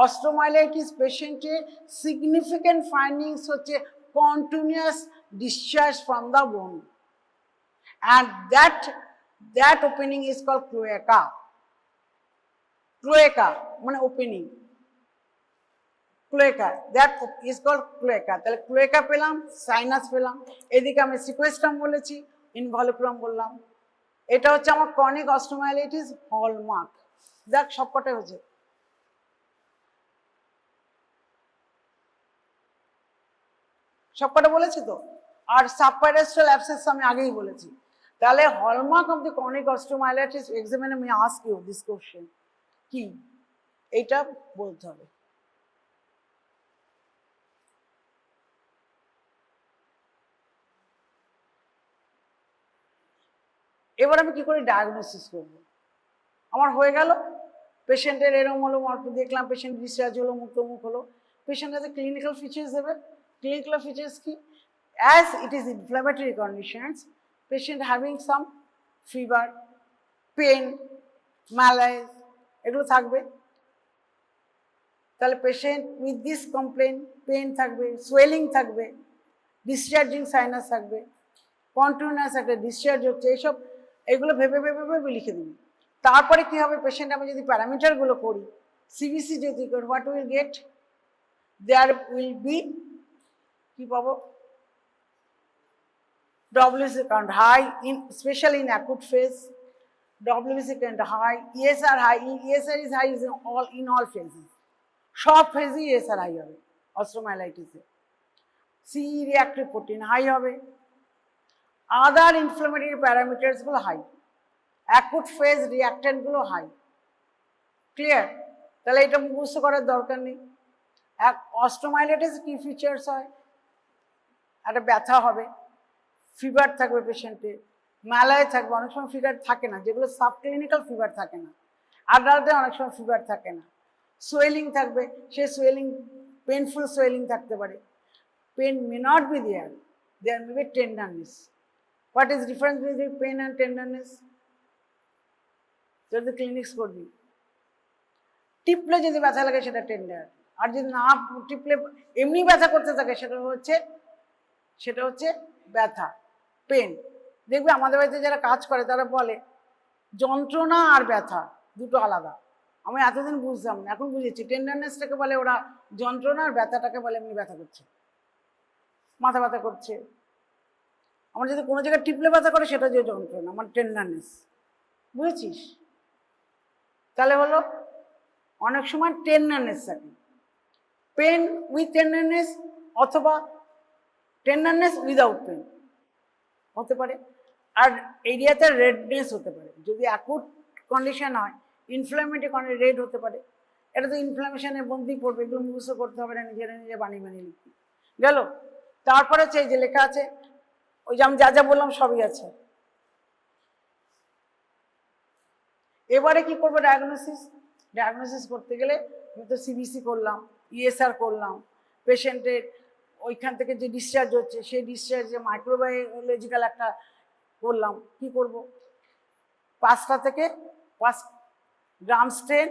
অস্টোমাইলাইটিস পেশেন্টের সিগনিফিক্যান্ট ফাইন্ডিংস হচ্ছে continuous discharge from the bone, and that opening is called cloaca. Cloaca মানে opening, cloaca, that is called cloaca. তাহলে cloaca পেলাম, সাইনাস পেলাম, এদিকে আমি সিকোয়েস্ট্রাম বলেছি, ইনভলিক্রাম বললাম। এটা হচ্ছে আমার ক্রনিক অস্টোমাইলাইটিস হলমার্ক। দেখ সবকটাই হচ্ছে। সবকটা বলেছি তো। আর সাবপাইরাস্ট্রাল অ্যাবসেস আমি আগেই বলেছি। তাহলে হলমার্ক অফ দ্য ক্রনিক অস্টোমাইলাইটিস এক্সামিনে আমি আস্ক ইউ দিস কোশ্চেন, কি? এইটা বলতে হবে। এবার আমি কি করে ডায়াগনোসিস করব? আমার হয়ে গেল, পেশেন্টের এরম হলো, দেখলাম পেশেন্ট ডিসচার্জ হলো, মুখ হলো, পেশেন্ট হাতে ক্লিনিক্যাল ফিচার্স দেবে। ক্লিনিক্যাল ফিচার্স কি? As it is inflammatory conditions, patient having some fever, pain, malaise, এগুলো থাকবে। তাহলে patient with this complain, pain থাকবে, সোয়েলিং থাকবে, ডিসচার্জিং সাইনাস থাকবে, কন্টিনিউয়াস একটা ডিসচার্জ হচ্ছে, এইসব এগুলো ভেবে ভেবে ভেবে লিখে দিবি। তারপরে কি হবে, পেশেন্ট আমি যদি প্যারামিটারগুলো করি, সিবিসি যদি করি, what will get, there will be, কি পাবো, WBC count high, especially in acute phase. WBC count high, ESR high. ESR is high in all phases. সব ফেজে ESR হাই হবে অস্টোমাইলাইটিসে। CE রিঅ্যাক্টিভ প্রোটিন হাই হবে, আদার ইনফ্লামেটরি প্যারামিটারসগুলো হাই, অ্যাকুট ফেজ রিঅ্যাক্টেন্টগুলো হাই। ক্লিয়ার? তাহলে এটা মুখস্থ করার দরকার নেই। অস্টোমাইলাইটিস কি ফিচার্স হয়? একটা ব্যথা হবে, ফিভার থাকবে পেশেন্টের, ম্যালায় থাকবে, অনেক সময় ফিভার থাকে না, যেগুলো সাবক্লিনিক্যাল ফিভার থাকে না, আডাল্টে অনেক সময় ফিভার থাকে না, সোয়েলিং থাকবে, সে সোয়েলিং পেনফুল সোয়েলিং থাকতে পারে, pain may not be there may be tenderness. What is difference between pain and tenderness? যদি ক্লিনিক্স করবি, টিপলে যদি ব্যথা লাগে সেটা টেন্ডার, আর যদি না টিপলে এমনি ব্যথা করতে থাকে সেটা হচ্ছে ব্যথা, পেন। দেখবে আমাদের বাড়িতে যারা কাজ করে তারা বলে যন্ত্রণা আর ব্যথা দুটো আলাদা। আমি এতদিন বুঝতাম না, এখন বুঝেছি। টেন্ডারনেসটাকে বলে ওরা যন্ত্রণা, আর ব্যথাটাকে বলে এমনি ব্যথা করছে, মাথা ব্যথা করছে। আমার যদি কোনো জায়গায় টিপলে ব্যথা করে সেটা যে যন্ত্রণা, আমার টেন্ডারনেস। বুঝেছিস? তাহলে হলো অনেক সময় টেন্ডারনেস থাকে, পেন উইথ টেন্ডারনেস অথবা টেন্ডারনেস উইদাউট পেন হতে পারে। আর এরিয়াতে রেডনেস হতে পারে, যদি অ্যাকুট কন্ডিশন হয়, ইনফ্লামেটরি রেড হতে পারে। এটা তো ইনফ্লামেশনের মধ্যেই পড়বে, এগুলো মুখস্থ করতে হবে না, নিজে বানিয়ে লিখবি। গেল। তারপরে হচ্ছে এই যে লেখা আছে, ওই যে আমি যা যা বললাম সবই আছে। এবারে কি করবো? ডায়াগনোসিস করতে গেলে আমি তো সিবিসি করলাম, ইএসআর করলাম, পেশেন্টের ওইখান থেকে যে ডিসচার্জ হচ্ছে সেই ডিসচার্জে মাইক্রোবায়োলজিক্যাল একটা করলাম। কি করব? 5টা থেকে 5 gram strain,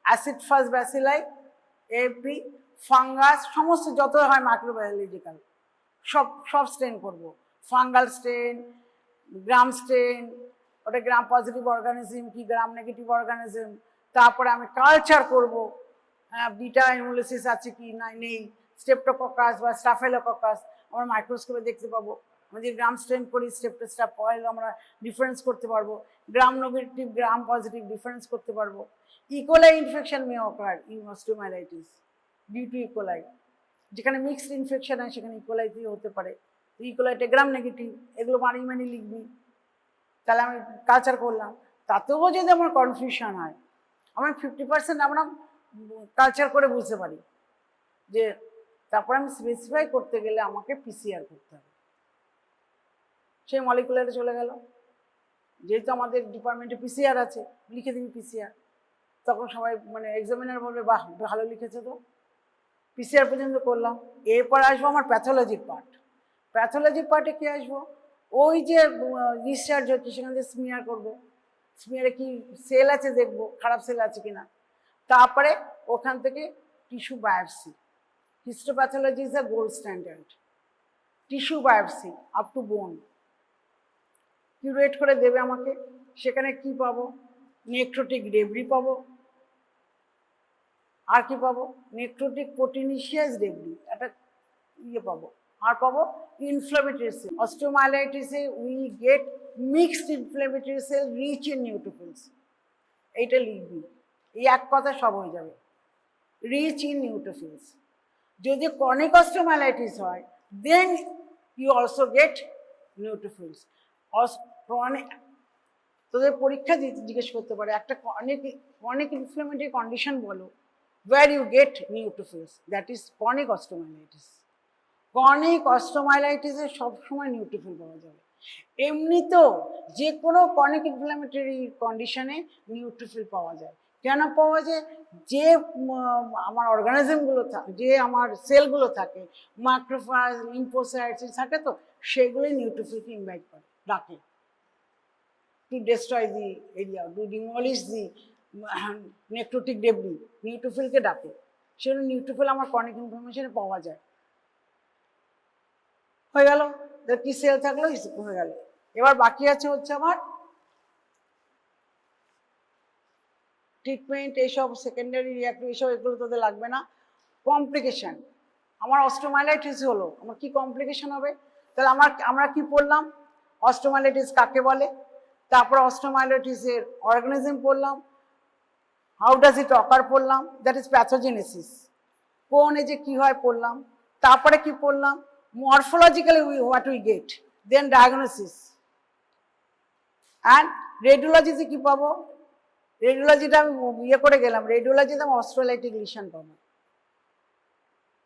acid fast bacilli, এপি, ফাঙ্গাস, সমস্ত যত হয় মাইক্রোবায়োলজিক্যাল সব স্ট্রেন করব। ফাঙ্গাল স্ট্রেন, গ্রাম স্ট্রেন, ওটা গ্রাম পজিটিভ অর্গানিজম কি গ্রাম নেগেটিভ অর্গানিজম। তারপরে আমি কালচার করব, বিটা ইমুলোসিস আছে কি না নেই, স্টেপ্টোককাস বা স্টাফেলোককাস আমরা মাইক্রোস্কোপে দেখতে পাবো। আমরা যদি গ্রাম স্ট্রেন করি, স্টেপ অয়েল আমরা ডিফারেন্স করতে পারবো, gram negative gram positive difference করতে পারবো। E coli infection may occur in osteomyelitis due to E coli. যেখানে মিক্সড ইনফেকশন হয় সেখানে ইকোলাইতেই হতে পারে। ইকোলাইটে গ্রাম নেগেটিভ, এগুলো মানি লিখবি। তাহলে আমি কালচার করলাম, তাতেও যদি আমার কনফিউশন হয়, আমি 50% আমরা কালচার করে বুঝতে পারি যে, তারপর আমি স্পেসিফাই করতে গেলে আমাকে পিসিআর করতে হবে। সেই মলিকুলারে চলে গেল, যেহেতু আমাদের ডিপার্টমেন্টে পিসিআর আছে, লিখে দিবি পিসিআর। তখন সবাই মানে এক্সামিনার বলবে বাহ ভালো লিখেছে তো। পিসিআর পর্যন্ত করলাম। এরপর আসবো আমার প্যাথোলজির পার্ট। প্যাথোলজির পার্টে কি আসবো? ওই যে ডিসচার্জ হচ্ছে সেখান থেকে স্মিয়ার করবো, স্মিয়ারে কি সেল আছে দেখবো, খারাপ সেল আছে কিনা। তারপরে ওখান থেকে tissue biopsy. Histopathology is the gold standard. Tissue biopsy up to বোন কিউরেট করে দেবে আমাকে। সেখানে কি পাবো? নেক্রোটিক ডেবরি পাবো, আর কি পাবো? নেক্রোটিক প্রোটিনিশিয়াস ডেবরি একটা পাবো, আর পাবো ইনফ্লামেটরি সেল। অস্টিওমাইলাইটিসে we get mixed inflammatory cell rich in neutrophils. এইটা লিখবি, এই এক কথা সব হয়ে যাবে, রিচ ইন নিউট্রোফিলস। যদি ক্রনিক অস্টিওমাইলাইটিস হয়, then you also get neutrophils. Chronic তোদের পরীক্ষা দিতে জিজ্ঞেস করতে পারে, একটা ক্রনিক ইনফ্লামেটরি কন্ডিশন বলো, where you get neutrophils, that is chronic osteomyelitis. chronic osteomyelitis এ সবসময় নিউট্রোফিল পাওয়া যাবে। এমনিতেও যে কোনো ক্রনিক ইনফ্লামেটরি কন্ডিশনে নিউট্রোফিল পাওয়া যায়। কেন পাওয়া যায়? যে আমার অর্গানিজমগুলো থাকে, যে আমার সেলগুলো থাকে, ম্যাক্রোফেজ, লিম্ফোসাইটস থাকে, তো সেগুলোই নিউট্রোফিলকে ইনভাইট করে, ডাকে, to destroy the area, to demolish the necrotic debris. নিউট্রোফিলকে ডাকে, সেজন্য নিউট্রোফিল আমার ক্রনিক ইনফ্লামেশনে পাওয়া যায়। হয়ে গেল, কি সেল থাকলো হয়ে গেল। এবার বাকি আছে হচ্ছে আমার ট্রিটমেন্ট, এইসব সেকেন্ডারি রিঅ্যাক্টিভ, এইসব এগুলো তোদের লাগবে না। কমপ্লিকেশন, আমার অস্টিওমাইলাইটিস হলো, আমার কি কমপ্লিকেশন হবে? তাহলে আমরা কি পড়লাম? অস্টিওমাইলাইটিস কাকে বলে, তারপর অস্টিওমাইলাইটিসের অর্গানিজম পড়লাম, হাউ ডাজ ইট অকার পড়লাম, দ্যাট ইজ প্যাথোজেনেসিস, কোন এজে কি হয় পড়লাম। তারপরে কি পড়লাম? Morphologically what we get, then diagnosis. And রেডিওলজিতে কি পাবো? রেডিওলজিটা আমি ইয়ে করে গেলাম, রেডিওলজিতে আমি অস্ট্রোলাইটিক লিশন পাবো।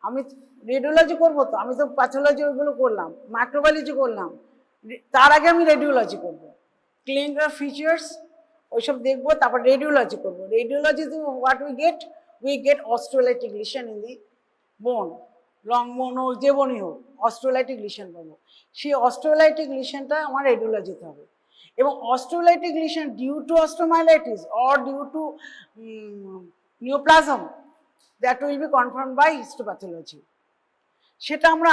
আমি রেডিওলজি করবো তো, আমি তো প্যাথোলজি ওইগুলো করলাম, মাইক্রোবায়োলজি করলাম, তার আগে আমি রেডিওলজি করবো। ক্লিনিক্যাল ফিচার্স, ওইসব দেখবো, তারপর রেডিওলজি করবো। রেডিওলজিতে what we get osteolytic lesion in the bone, long বোন হোক যে বোনই হোক, অস্ট্রোলাইটিক লিশন পাবো। সেই অস্ট্রোলাইটিক লিশনটা আমার রেডিওলজিতে হবে। এবং osteolytic lesion due to osteomyelitis or due to neoplasm, that will be confirm by histopathology. সেটা আমরা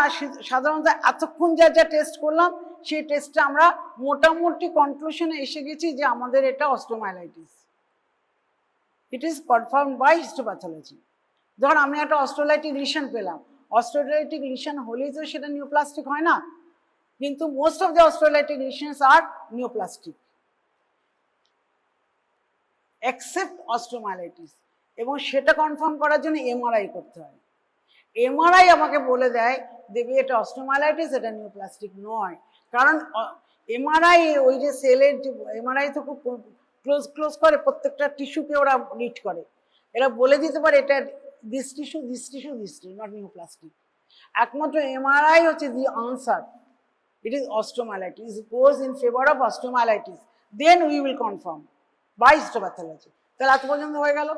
সাধারণত এতক্ষণ যা যা টেস্ট করলাম সেই টেস্টে আমরা মোটামুটি কনক্লুশনে এসে গেছি যে আমাদের এটা osteomyelitis. It is confirm by histopathology. ধর আমি একটা অস্ট্রোলাইটিক লিশন পেলাম, অস্ট্রোলাইটিক লিশন হলেই তো সেটা নিওপ্লাস্টিক হয় না, কিন্তু most of the osteolytic lesions are neoplastic except osteomyelitis. এবং সেটা কনফার্ম করার জন্য এমআরআই করতে হয়। এমআরআই আমাকে বলে দেয় দেবী এটা অস্ট্রোমাইলাইটিস, এটা নিওপ্লাস্টিক নয়। কারণ এমআরআই ওই যে সেলের যে এমআরআই তো খুব ক্লোজ করে, প্রত্যেকটা টিস্যুকে ওরা রিড করে, এরা বলে দিতে পারে এটা দিস টিস্যু নট নিওপ্লাস্টিক। একমাত্র এমআরআই হচ্ছে the answer, it is osteomyelitis, it goes in favor of osteomyelitis, then we will confirm by histopathology. তাহলে এত পর্যন্ত হয়ে গেল।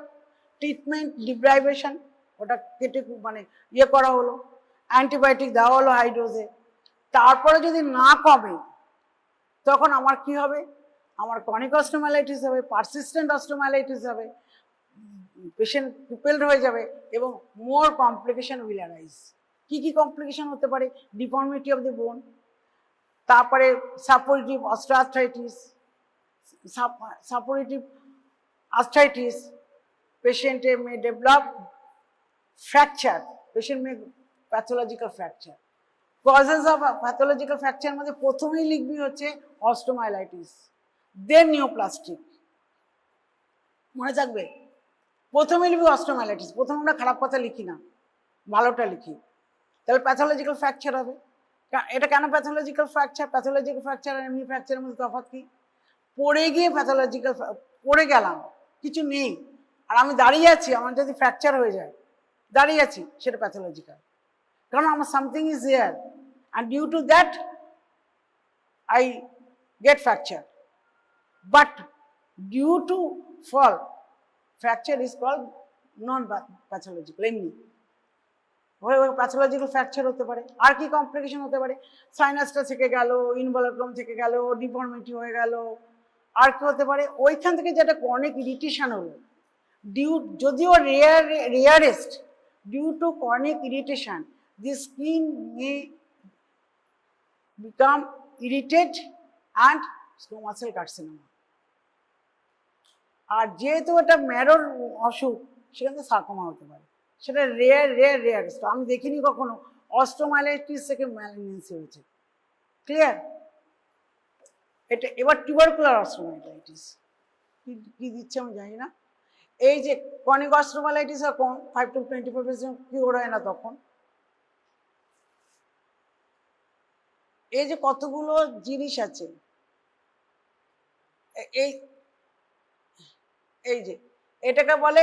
ট্রিটমেন্ট ডিপ্রাইভেশন, ওটা কেটে মানে ইয়ে করা হলো, অ্যান্টিবায়োটিক দেওয়া হলো হাই ডোজে। তারপরে যদি না কমে তখন আমার কি হবে? আমার ক্রনিক অস্টিওমাইলাইটিস হবে, পারসিস্টেন্ট অস্টিওমাইলাইটিস হবে, পেশেন্ট পিপেলড হয়ে যাবে এবং মোর কমপ্লিকেশন উইল অ্যারাইজ। কি কি কমপ্লিকেশন হতে পারে? ডিফর্মিটি অফ দ্য বোন, তারপরে সাপোরেটিভ অস্টিওআর্থ্রাইটিস, সাপোরেটিভ আর্থ্রাইটিস, পেশেন্টে may develop fracture, patient may pathological fracture. Causes of pathological fracture মধ্যে প্রথমেই লিখবি হচ্ছে অস্টিওমাইলাইটিস, দেন নিওপ্লাস্টিক। মনে থাকবে, প্রথমেই লিখবি অস্টিওমাইলাইটিস। প্রথমে আমরা খারাপ কথা লিখি না, ভালোটা লিখি। তাহলে প্যাথোলজিক্যাল ফ্র্যাকচার হবে। এটা কেন প্যাথোলজিক্যাল ফ্র্যাকচার? প্যাথোলজিক্যাল ফ্র্যাকচার আর এমনি ফ্র্যাকচারের মধ্যে তফাৎ কি? পড়ে গিয়ে প্যাথোলজিক্যাল, পড়ে গেলাম কিছু নেই আর আমি দাঁড়িয়ে আছি, আমার যদি ফ্র্যাকচার হয়ে যায়, দাঁড়িয়ে আছি, সেটা প্যাথোলজিক্যাল। কারণ আমার something is here and due to that I get fracture, but due to fall fracture is called non pathological. এমনি প্যাথোলজিক্যাল ফ্র্যাকচার হতে পারে। আর কি কমপ্লিকেশন হতে পারে? সাইনাসটা থেকে গেল, ইনভলক্রাম থেকে গেল, ডিফর্মিটি হয়ে গেল। আর কি হতে পারে? ওইখান থেকে যেটা ক্রনিক ইরিটেশন হলো, যদিও rarest, due to chronic irritation the skin may become irritated and squamous cell carcinoma. আর যেহেতু এটা ম্যারোর অসুখ, সেখান থেকে সার্কোমা হতে পারে। সেটা রেয়ার। আমি দেখিনি কখনো অস্টিওমাইলাইটিস থেকে ম্যালিগন্যান্সি হয়েছে। ক্লিয়ার? এটা এবার টিউবারকুলার অস্টিওমাইলাইটিস কি দিচ্ছে আমি জানি না। এই যে ক্রনিক অস্টিওমাইলাইটিস আর 5 to 25% কিওর হয় না তখন। এই যে কতগুলো জিনিস আছে, এই যে এটাকে বলে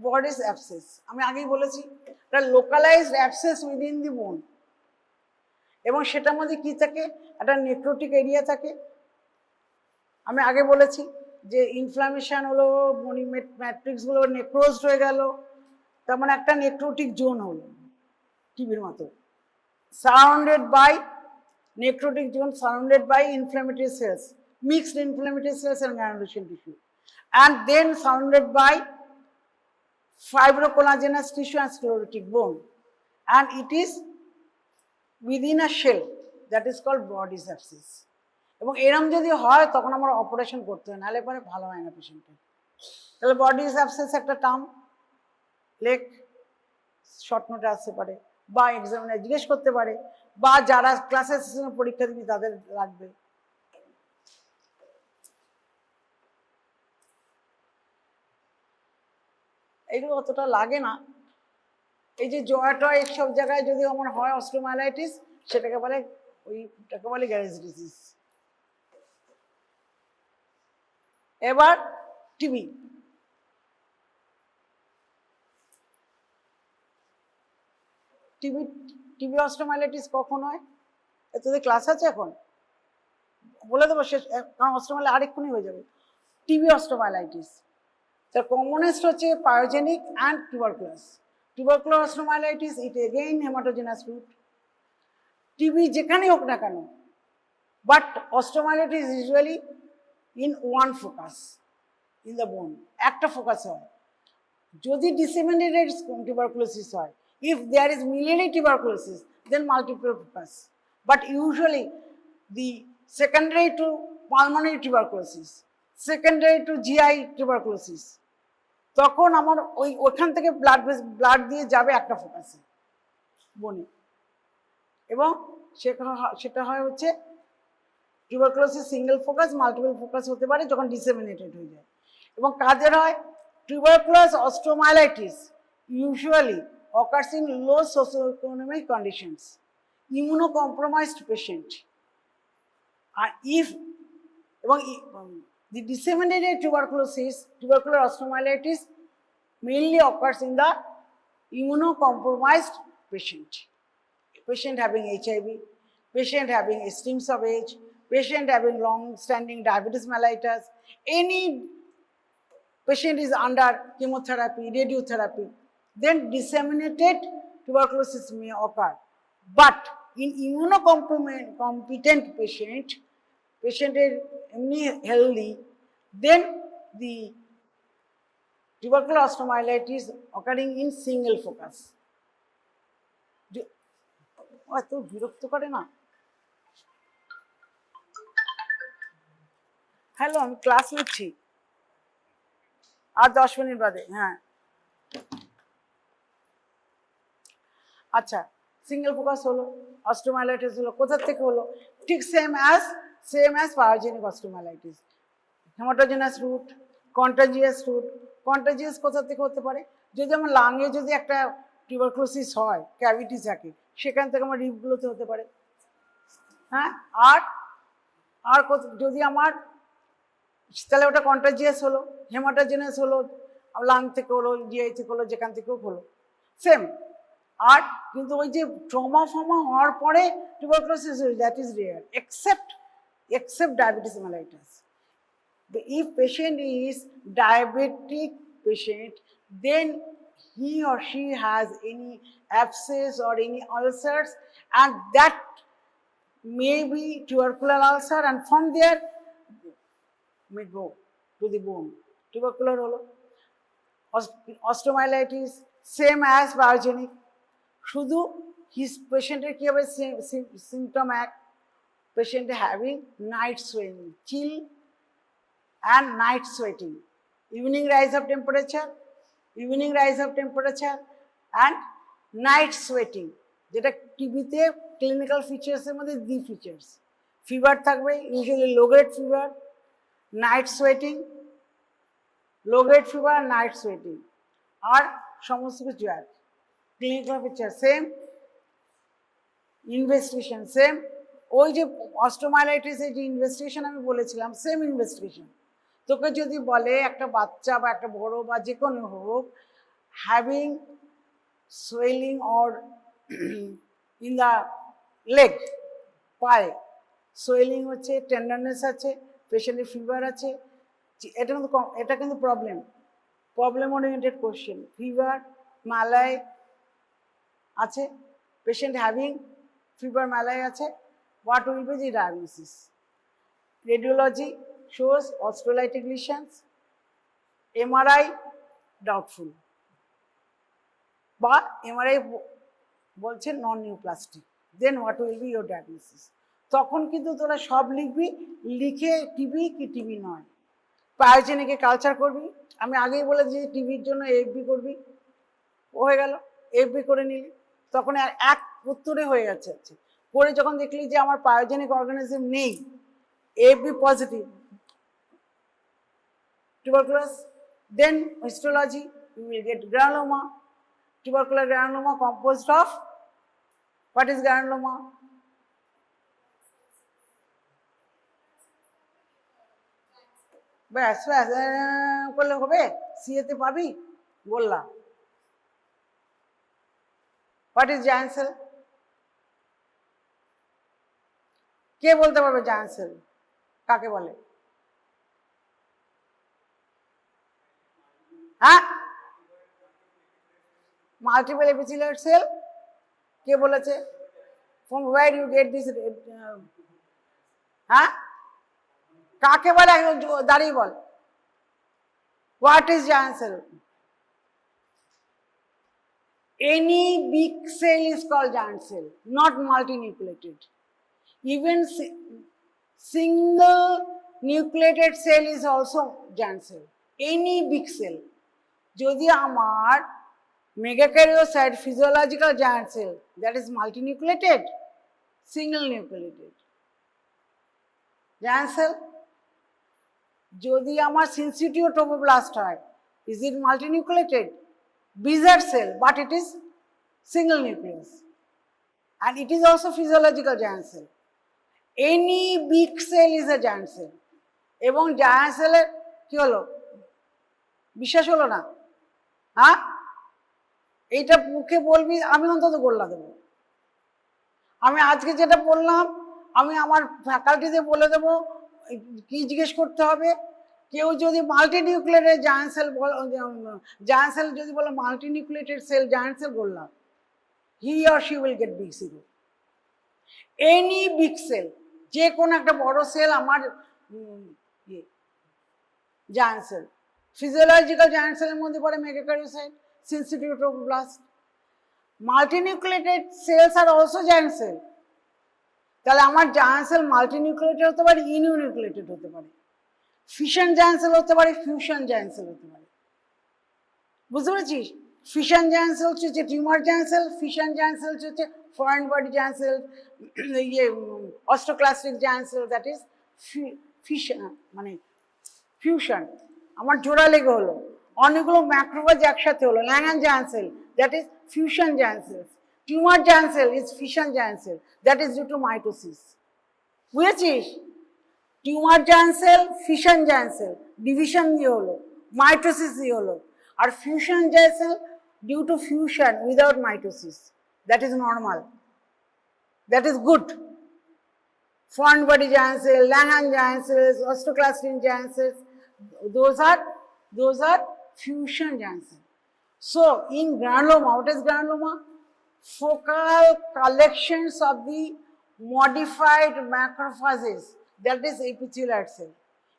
বডিস অ্যাবসেস। আমি আগেই বলেছি এটা লোকালাইজড অ্যাবসেস উইদিন দি বোন, এবং সেটার মধ্যে কি থাকে? একটা নেক্রোটিক এরিয়া থাকে। আমি আগে বলেছি যে ইনফ্লামেশন হলো, ম্যাট্রিক্সগুলো নেক্রোজড হয়ে গেল, তার মানে একটা নেক্রোটিক জোন হলো টিবির মতো, surrounded by necrotic zone, surrounded by inflammatory cells, mixed inflammatory cells and granulation tissue, and then surrounded by fibrocollagenous tissue and sclerotic bone, and it is within a shell that is called bodies abscess. এবং এরম যদি হয় তখন আমার অপারেশন করতে হয়, নাহলে পরে ভালো হয় না পেশেন্টের। তাহলে বডিস অ্যাবসেস একটা টার্ম, লেখ শর্ট নোটে আসতে পারে, বা এক্সামিনার জিজ্ঞেস করতে পারে, বা যারা ক্লাসের পরীক্ষা দিবি তাদের লাগবে। এগুলো অতটা লাগে না। এই যে জয় টয় সব জায়গায় যদি আমার হয় অস্টিওমাইলাইটিস, সেটাকে বলে ওইটাকে বলে গ্যারেজ ডিজিজ। এবার টিবি। টিবি অস্টিওমাইলাইটিস কখন হয়? তোদের ক্লাস আছে এখন? বলে দেবো শেষ, কারণ অস্টিওমাইলাইটিস আরেকক্ষুনি হয়ে যাবে। টিবি অস্টোমাইলাইটিস, তার কমনেস্ট হচ্ছে pyogenic and tuberculous. Tubercular osteomyelitis it again haematogenous route. TB যেখানেই হোক না কেন, but osteomyelitis usually in one focus in the bone, একটা ফোকাস হয়। যদি ডিসেমিনেটেড টিউবারকুলোসিস হয়, if there is miliary tuberculosis, then multiple focus, but usually the secondary to pulmonary tuberculosis, secondary to GI tuberculosis, তখন আমার ওইখান থেকে ব্লাড দিয়ে যাবে একটা ফোকাসে বনে, এবং সেটা হয় হচ্ছে tuberculosis single focus, multiple focus হতে পারে যখন ডিসেমিনেটেড হয়ে যায়। এবং কাদের হয়? Tuberculous osteomyelitis usually occurs in low socioeconomic conditions, immunocompromised patient. The disseminated tubercular osteomyelitis mainly occurs in the immunocompromised patient. Patient having HIV, patient having extremes of age, patient having long-standing diabetes mellitus, any patient is under chemotherapy, radiotherapy, then disseminated tuberculosis may occur. But in immunocompetent patient is healthy, then the tubercular osteomyelitis occurring in single focus. এত বিরক্ত করে না। হ্যালো, আমি ক্লাস নিচ্ছি আর 10 মিনিট বাদে। হ্যাঁ, আচ্ছা, সিঙ্গেল ফোকাস হলো, অস্টোমাইলাইটিস হলো, কোথা থেকে হলো? ঠিক same as pyogenic osteomyelitis, haematogenous route, contagious route. Contagious কোথা থেকে হতে পারে? যদি আমার লাঙে যদি একটা টিউবারকুলোসিস হয়, ক্যাভিটি থাকে, সেখান থেকে আমার রিপগুলোতে হতে পারে। হ্যাঁ, আর যদি আমার, তাহলে ওটা কন্টাজিয়াস হলো। হেমাটোজেনাস হলো, লাং থেকে হলো, জিআই থেকে হলো, যেখান থেকেও হলো, সেম। আর কিন্তু ওই যে ট্রমা ফমা হওয়ার পরে tuberculosis, that is rare, except diabetes mellitus. If patient is diabetic patient, then he or she has any abscess or any ulcers, and that may be tubercular ulcer, and from there may go to the bone. Tubercular holo. Osteomyelitis same as pyogenic, শুধু his patient-এর কি হবে symptom এক, patient having night sweating, chill and night sweating, evening rise of temperature and night sweating, যেটা টিবিতে ক্লিনিক্যাল ফিচার্সের মধ্যে দি ফিচার্স। ফিভার থাকবে, usually low grade fever, night sweating, low grade fever, night sweating, আর সমস্ত কিছু এক। Clinical feature same, investigation same. ওই যে অস্টোমাইলাইটিসের যে ইনভেস্টিগেশন আমি বলেছিলাম, সেম ইনভেস্টিগেশন। তোকে যদি বলে একটা বাচ্চা বা একটা বড় বা যে কোনো হোক, having swelling or in the leg, পায়ে সোয়েলিং হচ্ছে, টেন্ডারনেস আছে, পেশেন্টের ফিভার আছে, এটা কিন্তু প্রবলেম ওরিয়েন্টেড কোশ্চেন। ফিভার, মালাই আছে, পেশেন্ট হ্যাভিং ফিভার, মালাই আছে, what will be the diagnosis? Radiology shows osteolytic lesions, MRI doubtful, but MRI বলছে নন নিউপ্লাস্টিক, then what will be your diagnosis? তখন কিন্তু তোরা সব লিখবি, লিখে টিবি কি টিবি নয়। পায়োজেনিকে কালচার করবি, আমি আগেই বলে দিয়েছি টিবির জন্য এফবি করবি, হয়ে গেল, এফবি করে নিলি, তখন এক উত্তরে হয়ে যাচ্ছে। করে যখন দেখলি যে আমার পায়োজেনিক অর্গানিজম নেই, FB positive tuberculosis, then histology, you will get granuloma, tubercular granuloma composed of, what is granuloma? ব্যাস ব্যাস করলে হবে, সিএতে পাবি, বললাম। What is giant cell? কে বলতে পারবে জায়ান্ট সেল কাকে বলে? হ্যাঁ, মাল্টিপল এপিথেলিয়াল সেল কে বলেছে? From where you get this? হ্যাঁ, কাকে বলে? দাঁড়িয়ে বল, what is giant cell? Any big cell is called giant cell, not multinucleated. Even single nucleated cell is also giant cell. Any big cell. যদি আমার megakaryocyte physiological giant cell, that is multinucleated, single nucleated giant cell. যদি আমার syncytial trophoblast হয়, is it multinucleated? Bizarre cell, but it is single nucleus, and it is also physiological giant cell. Any big cell is a giant cell. এবং giant cell এর কি হলো? বিশ্বাস হলো না? হ্যাঁ, এইটা মুখে বলবি, আমি অন্তত গোল্লা দেবো। আমি আজকে যেটা বললাম, আমি আমার ফ্যাকাল্টিতে বলে দেবো কি জিজ্ঞেস করতে হবে। কেউ যদি multinucleated giant cell giant cell যদি বলে মাল্টিনিউক্লিয়েটেড সেল জায়ান্ট সেল বললাম, he or she will get big zero. Any big cell, যে কোনো একটা বড় সেল আমার জায়ান্ট সেল। ফিজিওলজিক্যাল জায়ান্ট সেলের মধ্যে পড়ে megakaryocyte, syncytiotrophoblast. Multinucleated cells are also giant cell. তাহলে আমার জায়ান্ট সেল মাল্টিনিউক্লিয়েটেড হতে পারে, ইউনিউক্লিয়েটেড হতে পারে, ফিশন জায়ান্ট সেল হতে পারে, ফিউশন জায়ান্ট সেল হতে পারে। বুঝতে পেরেছিস? ফিশন জায়ান্ট সেল হচ্ছে tumour giant cell, fission giant cell হচ্ছে ফরেন বডি জায়ান্ট সেল, ইয়ে osteoclastic giant cell, that is fission, মানে ফিউশন। আমার জোড়া লেগে হলো, অনেকগুলো ম্যাক্রোফেজ একসাথে হলো, Langhans giant cell, that is fusion giant cell. Tumour giant cell is fission giant cell, that is due to mitosis. বুঝেছিস? Tumour giant cell, fission giant cell, division দিয়ে হলো, মাইটোসিস দিয়ে হলো। আর fusion giant cell due to fusion without mitosis, that is normal, that is good. Foreign body giant cell, Langhans giant cells, osteoclastic giant cells, those are fusion giant cells. So in granuloma, what is granuloma? Focal collections of the modified macrophages, that is epithelial cell,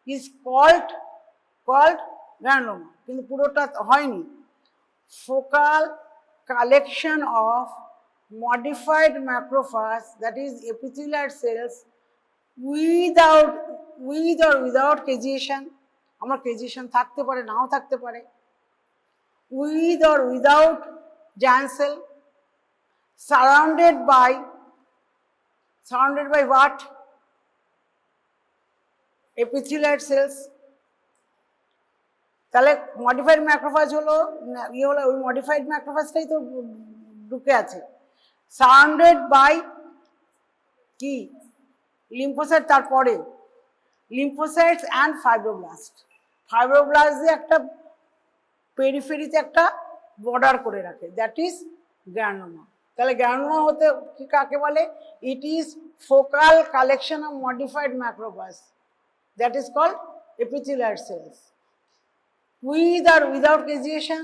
is called granuloma. কিন্তু পুরোটা হয়নি। Focal collection of modified macrophage, that is epithelial cells, with or without caseation. আমার caseation থাকতে পারে, নাও থাকতে পারে। with or without giant cell, surrounded by what? Epithelial cells. তাহলে মডিফাইড ম্যাক্রোফেজ হলো, ইয়ে হলো, ওই মডিফাইড ম্যাক্রোফেজটাই তো ঢুকে আছে। সারাউন্ডেড বাই কি? লিম্ফোসাইট, তারপরে লিম্ফোসাইটস অ্যান্ড ফাইব্রোব্লাস্ট। ফাইব্রোব্লাস্ট দিয়ে একটা পেরিফেরিতে একটা বর্ডার করে রাখে, দ্যাট ইজ গ্রানুলোমা। তাহলে গ্রানুলোমা হতে কি কাকে বলে? It is focal collection of modified macrophage, that is called epithelial cells. With or without caseation,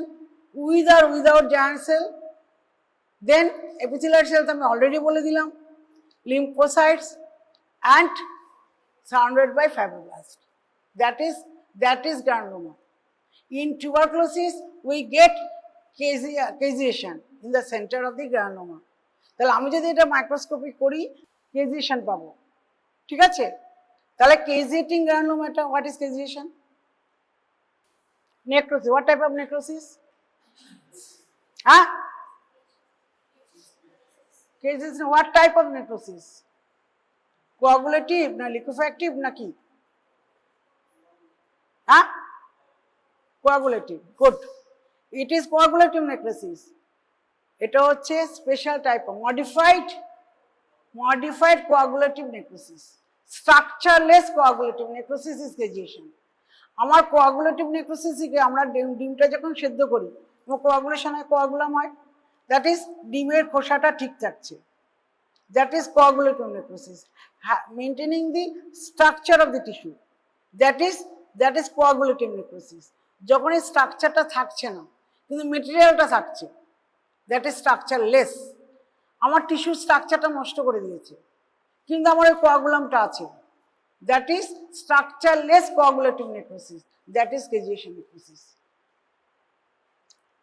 with or without giant cell, then epithelial cells আমি অলরেডি বলে দিলাম, lymphocytes and surrounded by fibroblasts. That is granuloma. In tuberculosis, we get caseation in the center of the granuloma. তাহলে আমি যদি এটা মাইক্রোস্কোপি করি, caseation পাবো, ঠিক আছে? তাহলে caseating granuloma, what is caseation? Necrosis. What type of necrosis? Huh? Caseation, what type of necrosis? Coagulative na liquefactive na ki? Huh? Coagulative. Good. It is coagulative necrosis. এটা হচ্ছে special type of modified coagulative necrosis. Structureless coagulative necrosis is caseation. আমার কোয়াগুলেটিভ নেক্রোসিসকে আমরা ডিমটা যখন সেদ্ধ করি, কোয়াগুলেশন হয়, কোয়াগুলাম হয়, দ্যাট ইজ ডিমের খোসাটা ঠিক থাকছে, that is coagulative necrosis, maintaining the structure of the tissue, that is coagulative necrosis. যখন এই স্ট্রাকচারটা থাকছে না কিন্তু মেটেরিয়ালটা থাকছে, দ্যাট ইজ স্ট্রাকচারলেস। আমার টিস্যুর স্ট্রাকচারটা নষ্ট করে দিয়েছে কিন্তু আমার ওই কোয়াগুলামটা আছে, that is structureless coagulative necrosis, that is caseation necrosis.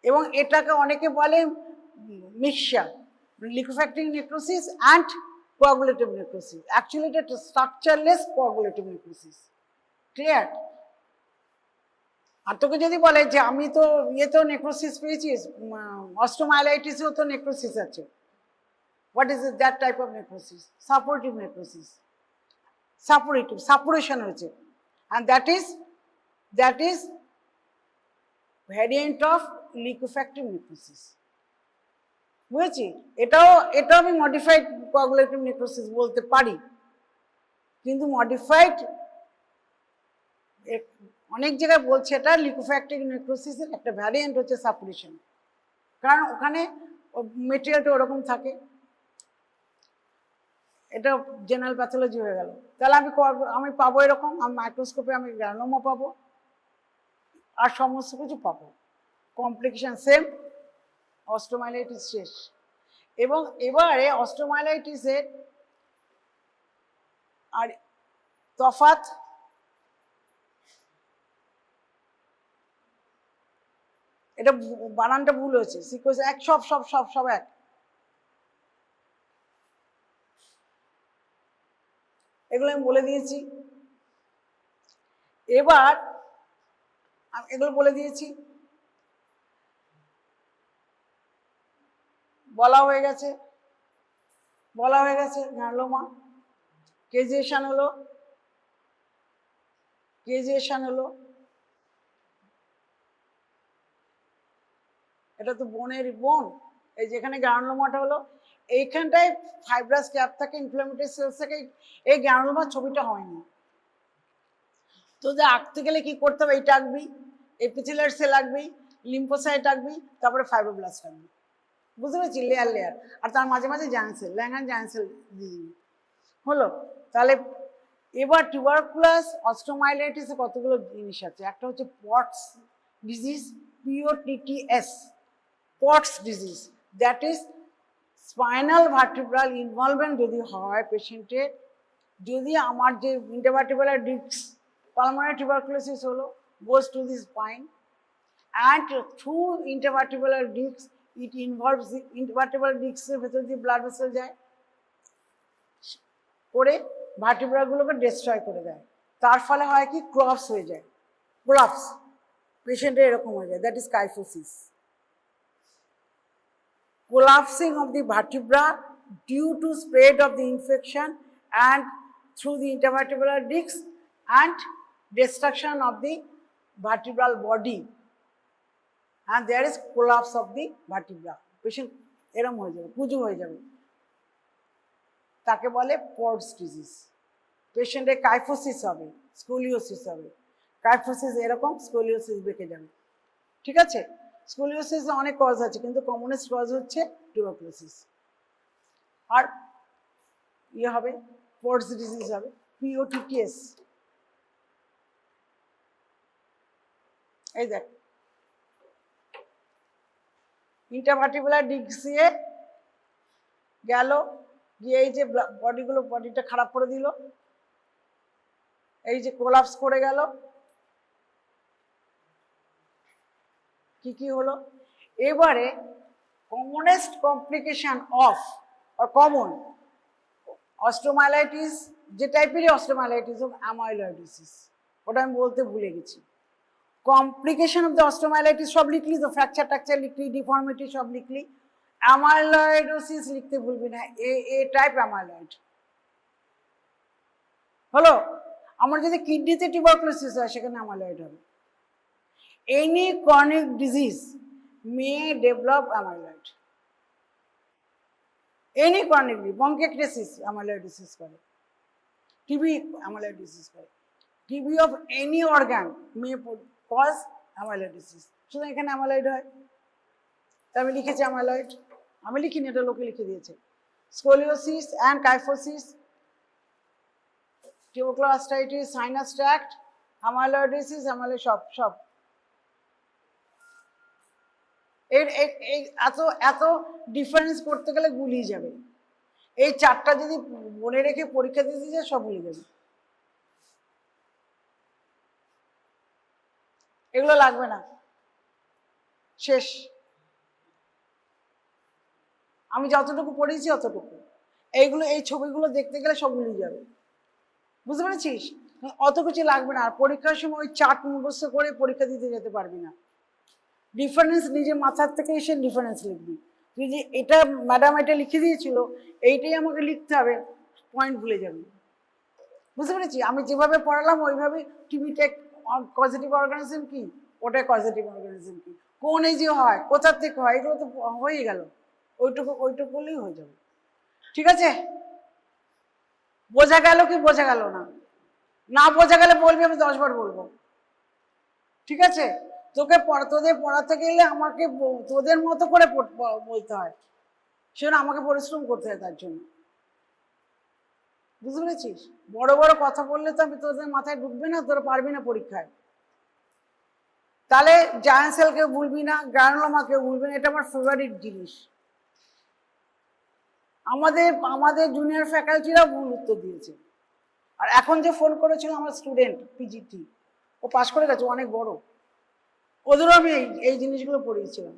এবং এটাকে অনেকে বলে mixture, liquefactive necrosis and coagulative necrosis. Actually এটা স্ট্রাকচারলেস কোয়াগুলেটিভ নেক্রোসিস। ক্লিয়ার? আর তোকে যদি বলে যে আমি তো তো নেক্রোসিস পেয়েছি, অস্টোমাইলাইটিসেও তো নেক্রোসিস আছে, what is that type of necrosis? Suppurative necrosis, suppurative, suppuration হয়েছে, and that is variant of liquefactive necrosis। বুঝেছি? এটাও আমি মডিফাইড কোয়াগুলেটিভ নেক্রোসিস বলতে পারি, কিন্তু মডিফাইড অনেক জায়গায় বলছে এটা লিকুইফ্যাক্টিভ নেক্রোসিসের একটা ভ্যারিয়েন্ট হচ্ছে সাপুরেশন, কারণ ওখানে মেটেরিয়ালটা ওরকম থাকে। এটা জেনারেল প্যাথোলজি হয়ে গেল। তাহলে আমি পাবো এরকম, আমি মাইক্রোস্কোপে আমি গ্রানোমা পাবো আর সমস্ত কিছু পাবো, কমপ্লিকেশন সেম, অস্টোমাইলাইটিস শেষ। এবং এবারে অস্টোমাইলাইটিসের আর তফাৎ, এটা বানানটা ভুল হয়েছে, সিকোয়েন্স এক, সব এক। এগুলো আমি বলে দিয়েছি। এবার এগুলো বলে দিয়েছি, বলা হয়ে গেছে গ্রানুলোমা। কেজিয়েশন হলো এটা তো বোন, এই যেখানে গ্রানুলোমাটা হলো এইখানটায় ফাইব্রাস ক্যাপ থাকে, ইনফ্লামেটরি সেলস থাকে, এই গ্রানুলোমার ছবিটা হয়নি। তো যে আঁকতে গেলে কি করতে হবে, এইটা আঁকবি, এপিথেলিয়াল সেল আঁকবি, লিম্ফোসাইট আঁকবি, তারপরে ফাইব্রোব্লাস্ট আঁকবি, বুঝতে পেরেছি? লেয়ার আর তার মাঝে মাঝে giant cell, Langhans giant sell দিয়ে দিবি, হলো। তাহলে এবার টিউবারকুলাস অস্টোমাইলাইটিসে কতগুলো জিনিস আছে। একটা হচ্ছে pots disease, POTTS, pots disease, that is spinal vertebral involvement যদি হয় পেশেন্টের, যদি আমার যে ইন্টারভার্টিবুলার ডিস্ক, পালমোনারি টিউবারকুলোসিস হলো, goes to the spine and through intervertebral disc it involves the intervertebral ডিস্কের ভেতর দিয়ে ব্লাড ভেসেল যায়, করে ভার্টিব্রাগুলোকে ডিস্ট্রয় করে দেয়। তার ফলে হয় কি, ক্লপস হয়ে যায়, কোলাপস পেশেন্টের এরকম হয়ে যায়, that is kyphosis. Collapsing of the vertebra due to spread of the infection and through the intervertebral disc and destruction of the vertebral body, and there is collapse of the vertebra, patient এরম হয়ে যাবে, পুজো হয়ে যাবে, তাকে বলে পটস ডিজিজ। পেশেন্টের কাইফোসিস হবে, স্কোলিওসিস হবে, কাইফোসিস এরকম, স্কোলিওসিস বেঁকে যাবে, ঠিক আছে? স্কোলিওসিস অনেক কজ আছে, কিন্তু কমনেস্ট কজ হচ্ছে টিউবারকুলোসিস। আর হবে পটস ডিজিজ হবে, POTTS। এই দেখ, ইন্টারভার্টিবুলার ডিস্ক দিয়ে গেল, গিয়ে এই যে বডিটা খারাপ করে দিল, এই যে কোলাপস করে গেল, কি হলো? এবারে কমনেস্ট কমপ্লিকেশন অফ আর কমন অস্টোমাইলাইটিস, যে টাইপেরই অস্টোমাইলাইটিস হোক, অ্যামাইলয়েডোসিস, ওটা আমি বলতে ভুলে গেছি। কমপ্লিকেশন অফ দ্য অস্টোমাইলাইটিস সব লিখলি তো, ফ্র্যাকচার ট্যাকচার লিখলি, ডিফর্মিটি সব লিখলি, অ্যামাইলয়েডোসিস লিখতে ভুলবি না, এ টাইপ অ্যামাইলয়েড হলো। আমার যদি কিডনিতে টিউবারকুলোসিস হয়, সেখানে অ্যামাইলয়েড হবে। Any chronic disease may develop amyloid. Any chronic disease, bronchiectasis amyloidosis করে, TB amyloidosis করে, TB of any organ may cause amyloidosis। শুধু এখানে অ্যামালয়েড হয়, তা আমি লিখেছি অ্যামালয়েড, আমি লিখিনি, এটা লোকে লিখে দিয়েছে। Scoliosis and kyphosis, tubercular arthritis, sinus tract, amyloidosis, সব এই এত এত ডিফারেন্স করতে গেলে গুলিয়ে যাবে। এই চারটা যদি মনে রেখে পরীক্ষা দিতে যায় সব ভুলে যাবে। এগুলো লাগবে না, শেষ। আমি যতটুকু পড়েছি অতটুকু, এইগুলো এই ছবিগুলো দেখতে গেলে সব ভুলে যাবে, বুঝতে পেরেছিস? অত কিছু লাগবে না। আর পরীক্ষার সময় ওই চার্ট মুখস্থ করে পরীক্ষা দিতে যেতে পারবি না। ডিফারেন্স নিজের মাথার থেকে এসে ডিফারেন্স লিখবি। তুই যে এটা ম্যাডাম এটা লিখে দিয়েছিল এইটাই আমাকে লিখতে হবে, পয়েন্ট ভুলে যাবি, বুঝতে পেরেছি? আমি যেভাবে পড়ালাম ওইভাবে টিভিতে পজিটিভ অর্গানিজম কি, ওটা পজিটিভ অর্গানিজম কি, কোন এই যে হয়, কোথার থেকে হয়, এগুলো তো হয়ে গেল। ওইটুকু করলেই হয়ে যাবে। ঠিক আছে? বোঝা গেল কি বোঝা গেল না? না বোঝা গেলে বলবি, আমি 10 বার বলবো। ঠিক আছে? তোদের পড়াতে গেলে আমাকে তোদের মতো করে বলতে হয়, সেজন্য আমাকে পরিশ্রম করতে হয় তার জন্য, বুঝতে পেরেছিস? বড় বড় কথা বললে তো আমি তোদের মাথায় ঢুকবে না, তোরা পারবি না পরীক্ষায়। তাহলে জায়ান্ট সেলকে ভুলবি না, গ্রানুলোমাকে ভুলবি না, এটা আমার ফেভারিট জিনিস। আমাদের জুনিয়র ফ্যাকাল্টিরা ভুল উত্তর দিয়েছে। আর এখন যে ফোন করেছিল আমার স্টুডেন্ট পিজিটি, ও পাশ করে গেছে, অনেক বড়, ওদেরও আমি এই জিনিসগুলো পড়িয়েছিলাম।